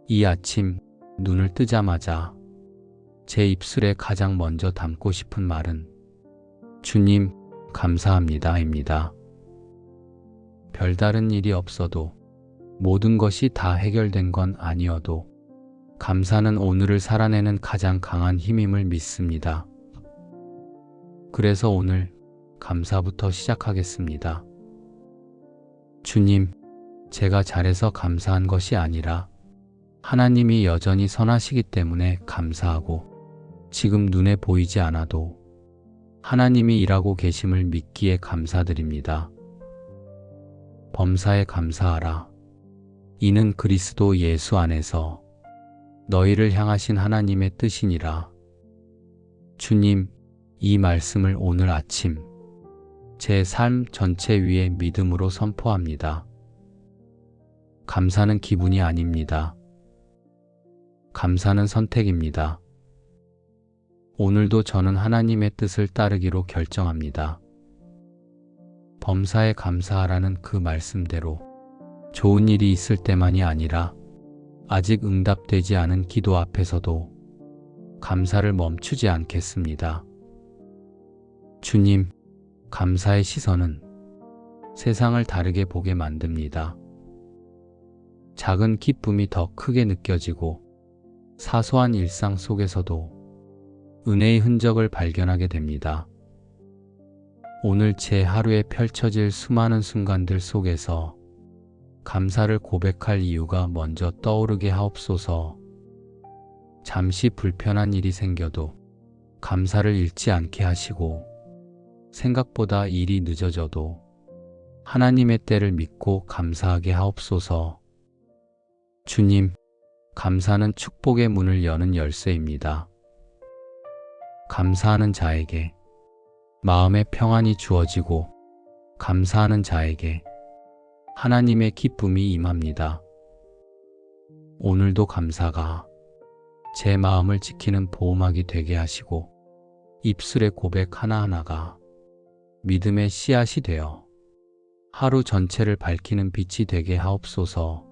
이 아침 눈을 뜨자마자 제 입술에 가장 먼저 담고 싶은 말은 주님, 감사합니다입니다. 별다른 일이 없어도 모든 것이 다 해결된 건 아니어도 감사는 오늘을 살아내는 가장 강한 힘임을 믿습니다. 그래서 오늘 감사부터 시작하겠습니다. 주님, 제가 잘해서 감사한 것이 아니라 하나님이 여전히 선하시기 때문에 감사하고 지금 눈에 보이지 않아도 하나님이 일하고 계심을 믿기에 감사드립니다. 범사에 감사하라. 이는 그리스도 예수 안에서 너희를 향하신 하나님의 뜻이니라. 주님, 이 말씀을 오늘 아침 제 삶 전체 위에 믿음으로 선포합니다. 감사는 기분이 아닙니다. 감사는 선택입니다. 오늘도 저는 하나님의 뜻을 따르기로 결정합니다. 범사에 감사하라는 그 말씀대로 좋은 일이 있을 때만이 아니라 아직 응답되지 않은 기도 앞에서도 감사를 멈추지 않겠습니다. 주님, 감사의 시선은 세상을 다르게 보게 만듭니다. 작은 기쁨이 더 크게 느껴지고 사소한 일상 속에서도 은혜의 흔적을 발견하게 됩니다. 오늘 제 하루에 펼쳐질 수많은 순간들 속에서 감사를 고백할 이유가 먼저 떠오르게 하옵소서. 잠시 불편한 일이 생겨도 감사를 잃지 않게 하시고 생각보다 일이 늦어져도 하나님의 때를 믿고 감사하게 하옵소서. 주님, 감사는 축복의 문을 여는 열쇠입니다. 감사하는 자에게 마음의 평안이 주어지고 감사하는 자에게 하나님의 기쁨이 임합니다. 오늘도 감사가 제 마음을 지키는 보호막이 되게 하시고 입술의 고백 하나하나가 믿음의 씨앗이 되어 하루 전체를 밝히는 빛이 되게 하옵소서.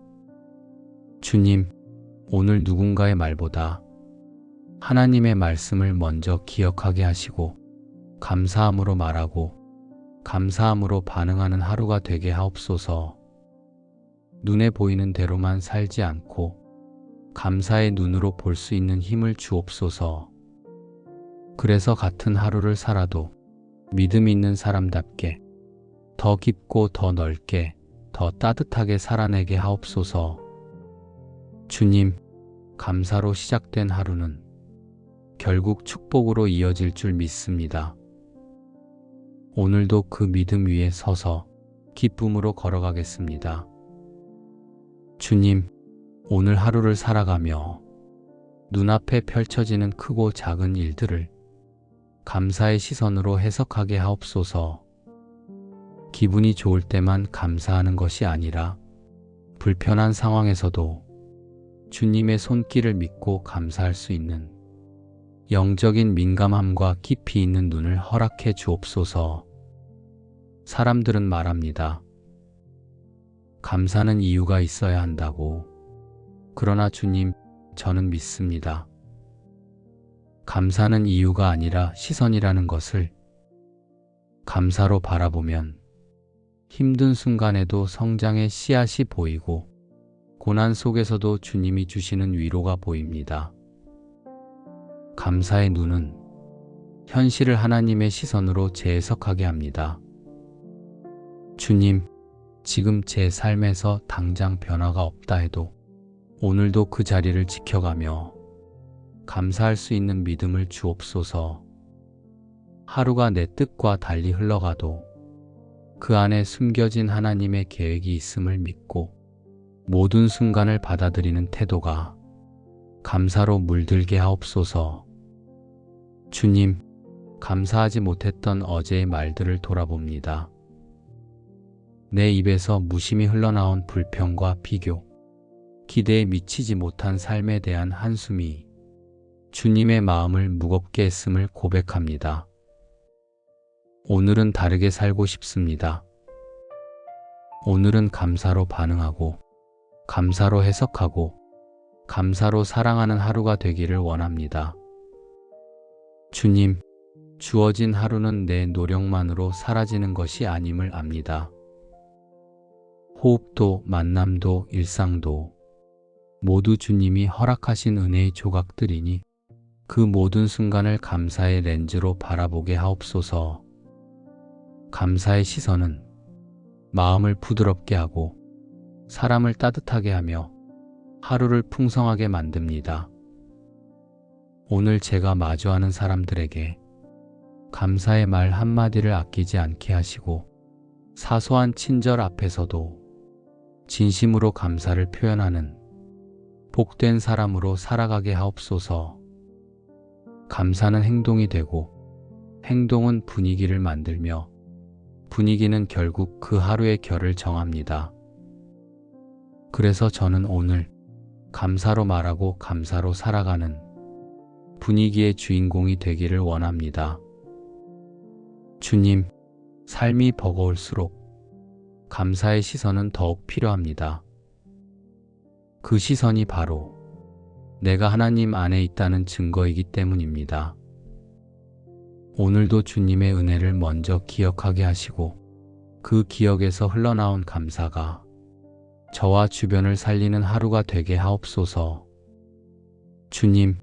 주님, 오늘 누군가의 말보다 하나님의 말씀을 먼저 기억하게 하시고 감사함으로 말하고 감사함으로 반응하는 하루가 되게 하옵소서. 눈에 보이는 대로만 살지 않고 감사의 눈으로 볼 수 있는 힘을 주옵소서. 그래서 같은 하루를 살아도 믿음 있는 사람답게 더 깊고 더 넓게 더 따뜻하게 살아내게 하옵소서. 주님, 감사로 시작된 하루는 결국 축복으로 이어질 줄 믿습니다. 오늘도 그 믿음 위에 서서 기쁨으로 걸어가겠습니다. 주님, 오늘 하루를 살아가며 눈앞에 펼쳐지는 크고 작은 일들을 감사의 시선으로 해석하게 하옵소서. 기분이 좋을 때만 감사하는 것이 아니라 불편한 상황에서도 주님의 손길을 믿고 감사할 수 있는 영적인 민감함과 깊이 있는 눈을 허락해 주옵소서. 사람들은 말합니다. 감사는 이유가 있어야 한다고. 그러나 주님, 저는 믿습니다. 감사는 이유가 아니라 시선이라는 것을 감사로 바라보면 힘든 순간에도 성장의 씨앗이 보이고 고난 속에서도 주님이 주시는 위로가 보입니다. 감사의 눈은 현실을 하나님의 시선으로 재해석하게 합니다. 주님, 지금 제 삶에서 당장 변화가 없다 해도 오늘도 그 자리를 지켜가며 감사할 수 있는 믿음을 주옵소서. 하루가 내 뜻과 달리 흘러가도 그 안에 숨겨진 하나님의 계획이 있음을 믿고 모든 순간을 받아들이는 태도가 감사로 물들게 하옵소서. 주님, 감사하지 못했던 어제의 말들을 돌아봅니다. 내 입에서 무심히 흘러나온 불평과 비교, 기대에 미치지 못한 삶에 대한 한숨이 주님의 마음을 무겁게 했음을 고백합니다. 오늘은 다르게 살고 싶습니다. 오늘은 감사로 반응하고, 감사로 해석하고, 감사로 사랑하는 하루가 되기를 원합니다. 주님, 주어진 하루는 내 노력만으로 사라지는 것이 아님을 압니다. 호흡도, 만남도, 일상도 모두 주님이 허락하신 은혜의 조각들이니 그 모든 순간을 감사의 렌즈로 바라보게 하옵소서. 감사의 시선은 마음을 부드럽게 하고 사람을 따뜻하게 하며 하루를 풍성하게 만듭니다. 오늘 제가 마주하는 사람들에게 감사의 말 한마디를 아끼지 않게 하시고 사소한 친절 앞에서도 진심으로 감사를 표현하는 복된 사람으로 살아가게 하옵소서. 감사는 행동이 되고 행동은 분위기를 만들며 분위기는 결국 그 하루의 결을 정합니다. 그래서 저는 오늘 감사로 말하고 감사로 살아가는 분위기의 주인공이 되기를 원합니다. 주님, 삶이 버거울수록 감사의 시선은 더욱 필요합니다. 그 시선이 바로 내가 하나님 안에 있다는 증거이기 때문입니다. 오늘도 주님의 은혜를 먼저 기억하게 하시고 그 기억에서 흘러나온 감사가 저와 주변을 살리는 하루가 되게 하옵소서. 주님,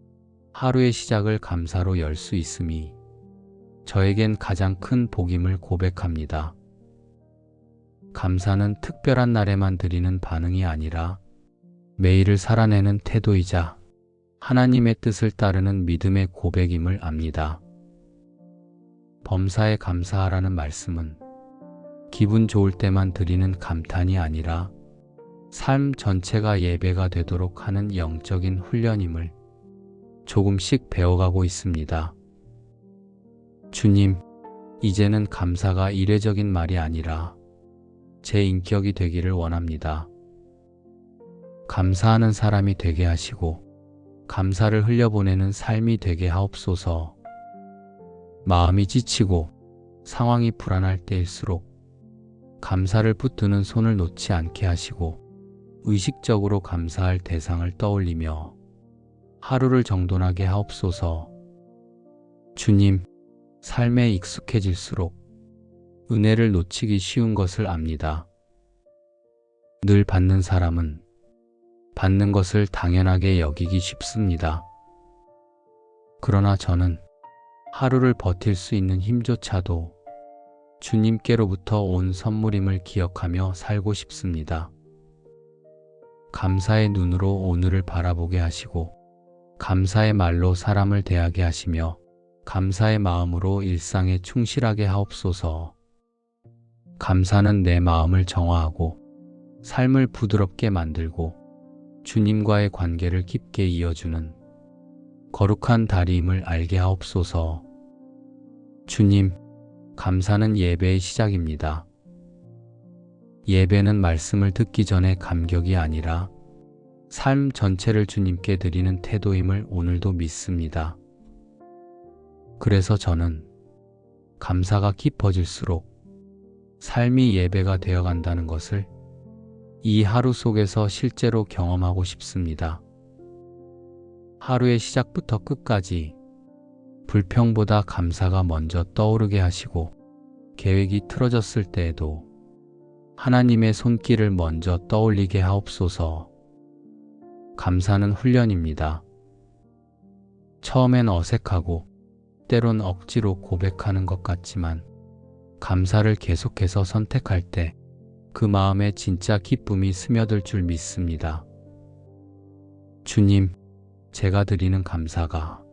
하루의 시작을 감사로 열 수 있음이 저에겐 가장 큰 복임을 고백합니다. 감사는 특별한 날에만 드리는 반응이 아니라 매일을 살아내는 태도이자 하나님의 뜻을 따르는 믿음의 고백임을 압니다. 범사에 감사하라는 말씀은 기분 좋을 때만 드리는 감탄이 아니라 삶 전체가 예배가 되도록 하는 영적인 훈련임을 조금씩 배워가고 있습니다. 주님, 이제는 감사가 이례적인 말이 아니라 제 인격이 되기를 원합니다. 감사하는 사람이 되게 하시고 감사를 흘려보내는 삶이 되게 하옵소서. 마음이 지치고 상황이 불안할 때일수록 감사를 붙드는 손을 놓지 않게 하시고 의식적으로 감사할 대상을 떠올리며 하루를 정돈하게 하옵소서. 주님, 삶에 익숙해질수록 은혜를 놓치기 쉬운 것을 압니다. 늘 받는 사람은 받는 것을 당연하게 여기기 쉽습니다. 그러나 저는 하루를 버틸 수 있는 힘조차도 주님께로부터 온 선물임을 기억하며 살고 싶습니다. 감사의 눈으로 오늘을 바라보게 하시고 감사의 말로 사람을 대하게 하시며 감사의 마음으로 일상에 충실하게 하옵소서. 감사는 내 마음을 정화하고 삶을 부드럽게 만들고 주님과의 관계를 깊게 이어주는 거룩한 다리임을 알게 하옵소서. 주님, 감사는 예배의 시작입니다. 예배는 말씀을 듣기 전에 감격이 아니라 삶 전체를 주님께 드리는 태도임을 오늘도 믿습니다. 그래서 저는 감사가 깊어질수록 삶이 예배가 되어간다는 것을 이 하루 속에서 실제로 경험하고 싶습니다. 하루의 시작부터 끝까지 불평보다 감사가 먼저 떠오르게 하시고 계획이 틀어졌을 때에도 하나님의 손길을 먼저 떠올리게 하옵소서. 감사는 훈련입니다. 처음엔 어색하고 때론 억지로 고백하는 것 같지만 감사를 계속해서 선택할 때 그 마음에 진짜 기쁨이 스며들 줄 믿습니다. 주님, 제가 드리는 감사가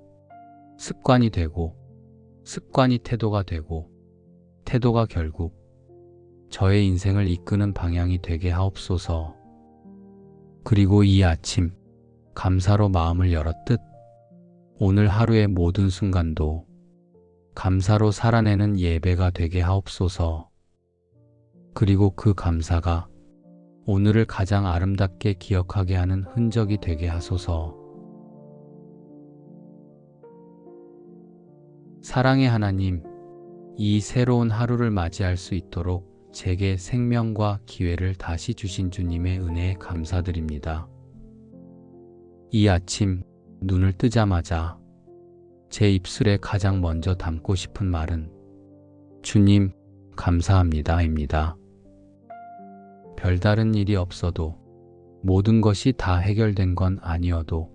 습관이 되고 습관이 태도가 되고 태도가 결국 저의 인생을 이끄는 방향이 되게 하옵소서. 그리고 이 아침 감사로 마음을 열었듯 오늘 하루의 모든 순간도 감사로 살아내는 예배가 되게 하옵소서. 그리고 그 감사가 오늘을 가장 아름답게 기억하게 하는 흔적이 되게 하소서. 사랑의 하나님, 이 새로운 하루를 맞이할 수 있도록 제게 생명과 기회를 다시 주신 주님의 은혜에 감사드립니다. 이 아침 눈을 뜨자마자 제 입술에 가장 먼저 담고 싶은 말은 주님, 감사합니다입니다. 별다른 일이 없어도 모든 것이 다 해결된 건 아니어도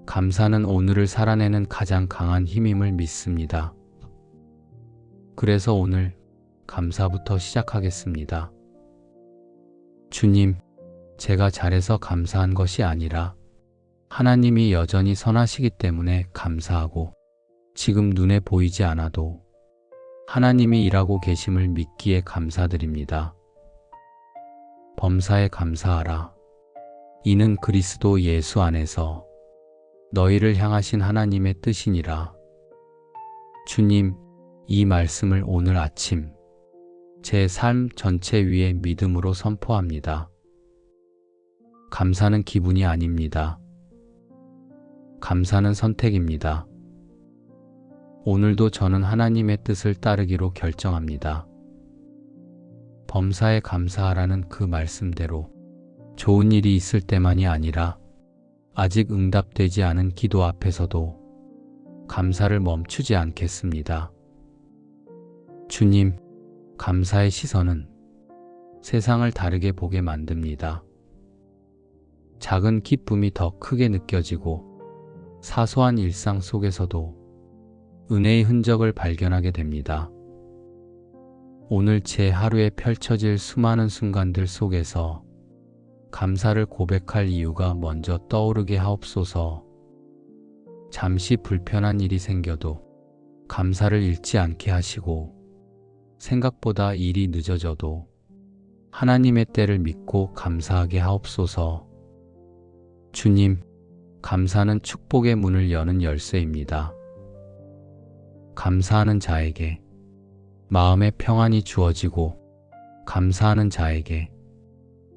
감사는 오늘을 살아내는 가장 강한 힘임을 믿습니다. 그래서 오늘 감사부터 시작하겠습니다. 주님, 제가 잘해서 감사한 것이 아니라 하나님이 여전히 선하시기 때문에 감사하고 지금 눈에 보이지 않아도 하나님이 일하고 계심을 믿기에 감사드립니다. 범사에 감사하라. 이는 그리스도 예수 안에서 너희를 향하신 하나님의 뜻이니라. 주님, 이 말씀을 오늘 아침 제 삶 전체 위에 믿음으로 선포합니다. 감사는 기분이 아닙니다. 감사는 선택입니다. 오늘도 저는 하나님의 뜻을 따르기로 결정합니다. 범사에 감사하라는 그 말씀대로 좋은 일이 있을 때만이 아니라 아직 응답되지 않은 기도 앞에서도 감사를 멈추지 않겠습니다. 주님, 감사의 시선은 세상을 다르게 보게 만듭니다. 작은 기쁨이 더 크게 느껴지고 사소한 일상 속에서도 은혜의 흔적을 발견하게 됩니다. 오늘 제 하루에 펼쳐질 수많은 순간들 속에서 감사를 고백할 이유가 먼저 떠오르게 하옵소서. 잠시 불편한 일이 생겨도 감사를 잃지 않게 하시고 생각보다 일이 늦어져도 하나님의 때를 믿고 감사하게 하옵소서. 주님, 감사는 축복의 문을 여는 열쇠입니다. 감사하는 자에게 마음의 평안이 주어지고 감사하는 자에게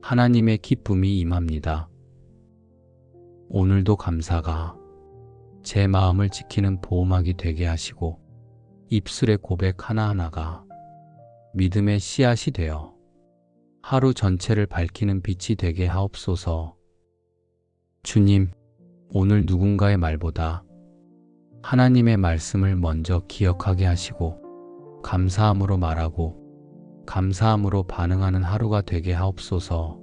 하나님의 기쁨이 임합니다. 오늘도 감사가 제 마음을 지키는 보호막이 되게 하시고 입술의 고백 하나하나가 믿음의 씨앗이 되어 하루 전체를 밝히는 빛이 되게 하옵소서. 주님, 오늘 누군가의 말보다 하나님의 말씀을 먼저 기억하게 하시고 감사함으로 말하고 감사함으로 반응하는 하루가 되게 하옵소서.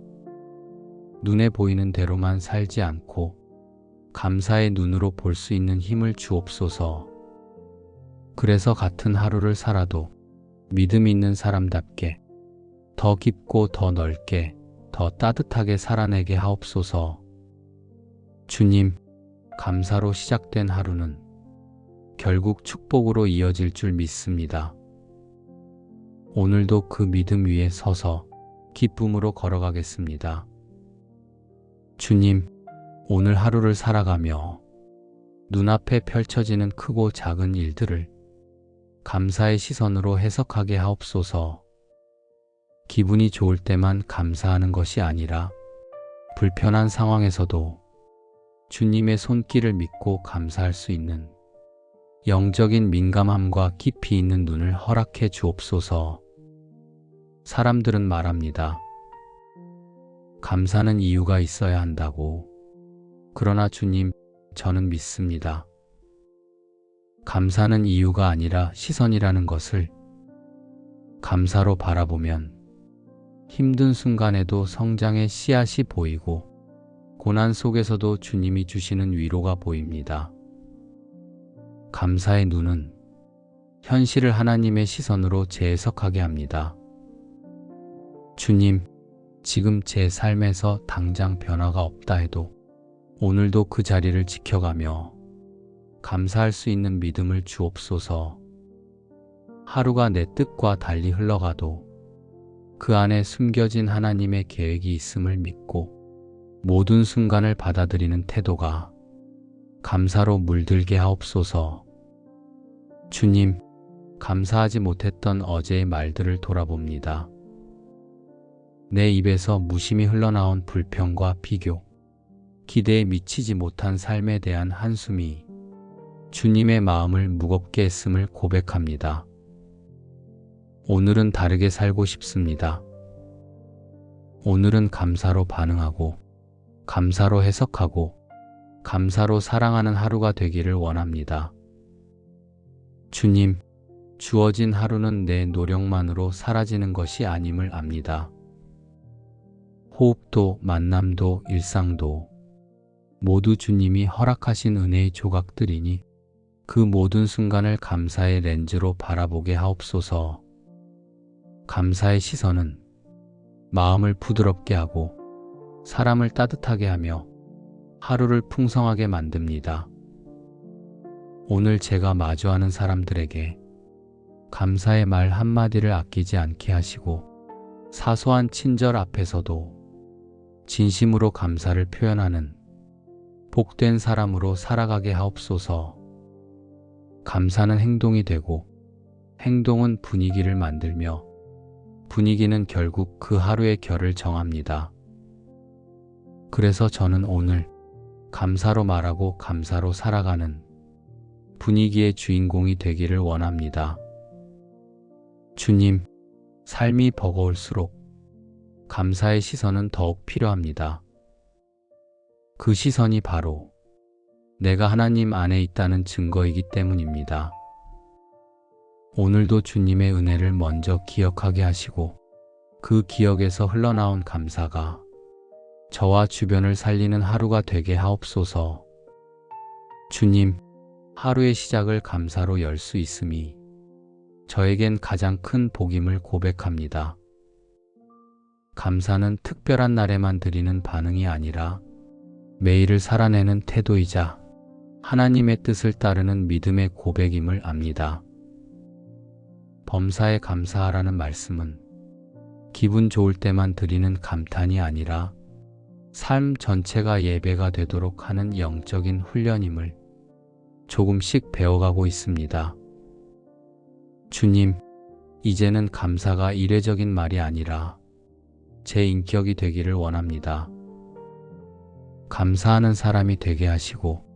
눈에 보이는 대로만 살지 않고 감사의 눈으로 볼 수 있는 힘을 주옵소서. 그래서 같은 하루를 살아도 믿음 있는 사람답게 더 깊고 더 넓게 더 따뜻하게 살아내게 하옵소서. 주님, 감사로 시작된 하루는 결국 축복으로 이어질 줄 믿습니다. 오늘도 그 믿음 위에 서서 기쁨으로 걸어가겠습니다. 주님, 오늘 하루를 살아가며 눈앞에 펼쳐지는 크고 작은 일들을 감사의 시선으로 해석하게 하옵소서. 기분이 좋을 때만 감사하는 것이 아니라 불편한 상황에서도 주님의 손길을 믿고 감사할 수 있는 영적인 민감함과 깊이 있는 눈을 허락해 주옵소서. 사람들은 말합니다. 감사는 이유가 있어야 한다고. 그러나 주님, 저는 믿습니다. 감사는 이유가 아니라 시선이라는 것을 감사로 바라보면 힘든 순간에도 성장의 씨앗이 보이고 고난 속에서도 주님이 주시는 위로가 보입니다. 감사의 눈은 현실을 하나님의 시선으로 재해석하게 합니다. 주님, 지금 제 삶에서 당장 변화가 없다 해도 오늘도 그 자리를 지켜가며 감사할 수 있는 믿음을 주옵소서. 하루가 내 뜻과 달리 흘러가도 그 안에 숨겨진 하나님의 계획이 있음을 믿고 모든 순간을 받아들이는 태도가 감사로 물들게 하옵소서. 주님, 감사하지 못했던 어제의 말들을 돌아봅니다. 내 입에서 무심히 흘러나온 불평과 비교, 기대에 미치지 못한 삶에 대한 한숨이 주님의 마음을 무겁게 했음을 고백합니다. 오늘은 다르게 살고 싶습니다. 오늘은 감사로 반응하고, 감사로 해석하고, 감사로 사랑하는 하루가 되기를 원합니다. 주님, 주어진 하루는 내 노력만으로 사라지는 것이 아님을 압니다. 호흡도, 만남도, 일상도 모두 주님이 허락하신 은혜의 조각들이니 그 모든 순간을 감사의 렌즈로 바라보게 하옵소서. 감사의 시선은 마음을 부드럽게 하고 사람을 따뜻하게 하며 하루를 풍성하게 만듭니다. 오늘 제가 마주하는 사람들에게 감사의 말 한마디를 아끼지 않게 하시고 사소한 친절 앞에서도 진심으로 감사를 표현하는 복된 사람으로 살아가게 하옵소서. 감사는 행동이 되고 행동은 분위기를 만들며 분위기는 결국 그 하루의 결을 정합니다. 그래서 저는 오늘 감사로 말하고 감사로 살아가는 분위기의 주인공이 되기를 원합니다. 주님, 삶이 버거울수록 감사의 시선은 더욱 필요합니다. 그 시선이 바로 내가 하나님 안에 있다는 증거이기 때문입니다. 오늘도 주님의 은혜를 먼저 기억하게 하시고 그 기억에서 흘러나온 감사가 저와 주변을 살리는 하루가 되게 하옵소서. 주님, 하루의 시작을 감사로 열 수 있음이 저에겐 가장 큰 복임을 고백합니다. 감사는 특별한 날에만 드리는 반응이 아니라 매일을 살아내는 태도이자 하나님의 뜻을 따르는 믿음의 고백임을 압니다. 범사에 감사하라는 말씀은 기분 좋을 때만 드리는 감탄이 아니라 삶 전체가 예배가 되도록 하는 영적인 훈련임을 조금씩 배워가고 있습니다. 주님, 이제는 감사가 이례적인 말이 아니라 제 인격이 되기를 원합니다. 감사하는 사람이 되게 하시고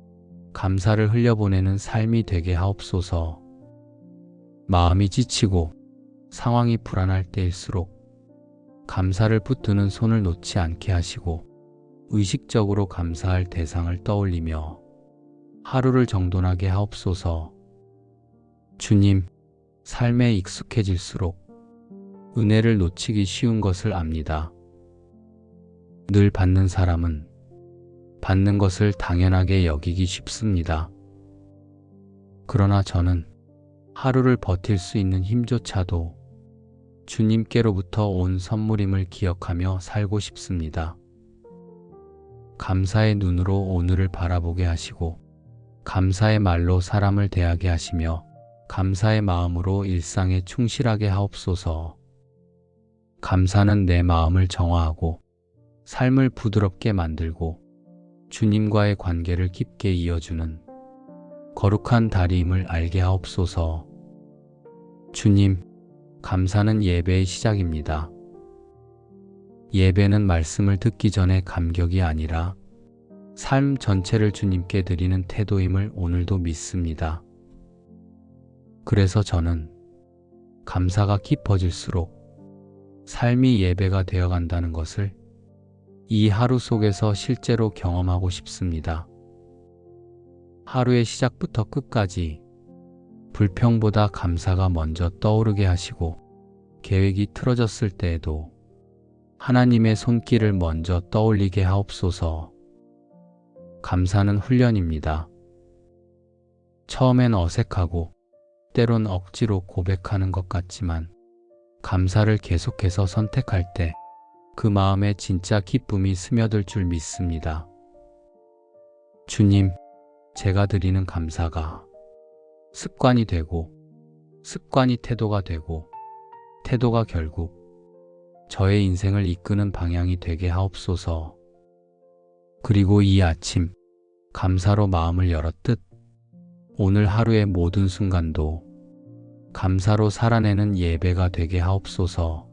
감사를 흘려보내는 삶이 되게 하옵소서. 마음이 지치고 상황이 불안할 때일수록 감사를 붙드는 손을 놓지 않게 하시고 의식적으로 감사할 대상을 떠올리며 하루를 정돈하게 하옵소서. 주님, 삶에 익숙해질수록 은혜를 놓치기 쉬운 것을 압니다. 늘 받는 사람은 받는 것을 당연하게 여기기 쉽습니다. 그러나 저는 하루를 버틸 수 있는 힘조차도 주님께로부터 온 선물임을 기억하며 살고 싶습니다. 감사의 눈으로 오늘을 바라보게 하시고 감사의 말로 사람을 대하게 하시며 감사의 마음으로 일상에 충실하게 하옵소서. 감사는 내 마음을 정화하고 삶을 부드럽게 만들고 주님과의 관계를 깊게 이어주는 거룩한 다리임을 알게 하옵소서. 주님, 감사는 예배의 시작입니다. 예배는 말씀을 듣기 전에 감격이 아니라 삶 전체를 주님께 드리는 태도임을 오늘도 믿습니다. 그래서 저는 감사가 깊어질수록 삶이 예배가 되어간다는 것을 이 하루 속에서 실제로 경험하고 싶습니다. 하루의 시작부터 끝까지 불평보다 감사가 먼저 떠오르게 하시고 계획이 틀어졌을 때에도 하나님의 손길을 먼저 떠올리게 하옵소서. 감사는 훈련입니다. 처음엔 어색하고 때론 억지로 고백하는 것 같지만 감사를 계속해서 선택할 때 그 마음에 진짜 기쁨이 스며들 줄 믿습니다. 주님, 제가 드리는 감사가 습관이 되고 습관이 태도가 되고 태도가 결국 저의 인생을 이끄는 방향이 되게 하옵소서. 그리고 이 아침 감사로 마음을 열었듯 오늘 하루의 모든 순간도 감사로 살아내는 예배가 되게 하옵소서.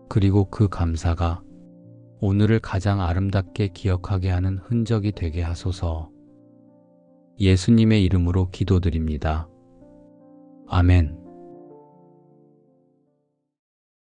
그리고 그 감사가 오늘을 가장 아름답게 기억하게 하는 흔적이 되게 하소서. 예수님의 이름으로 기도드립니다. 아멘.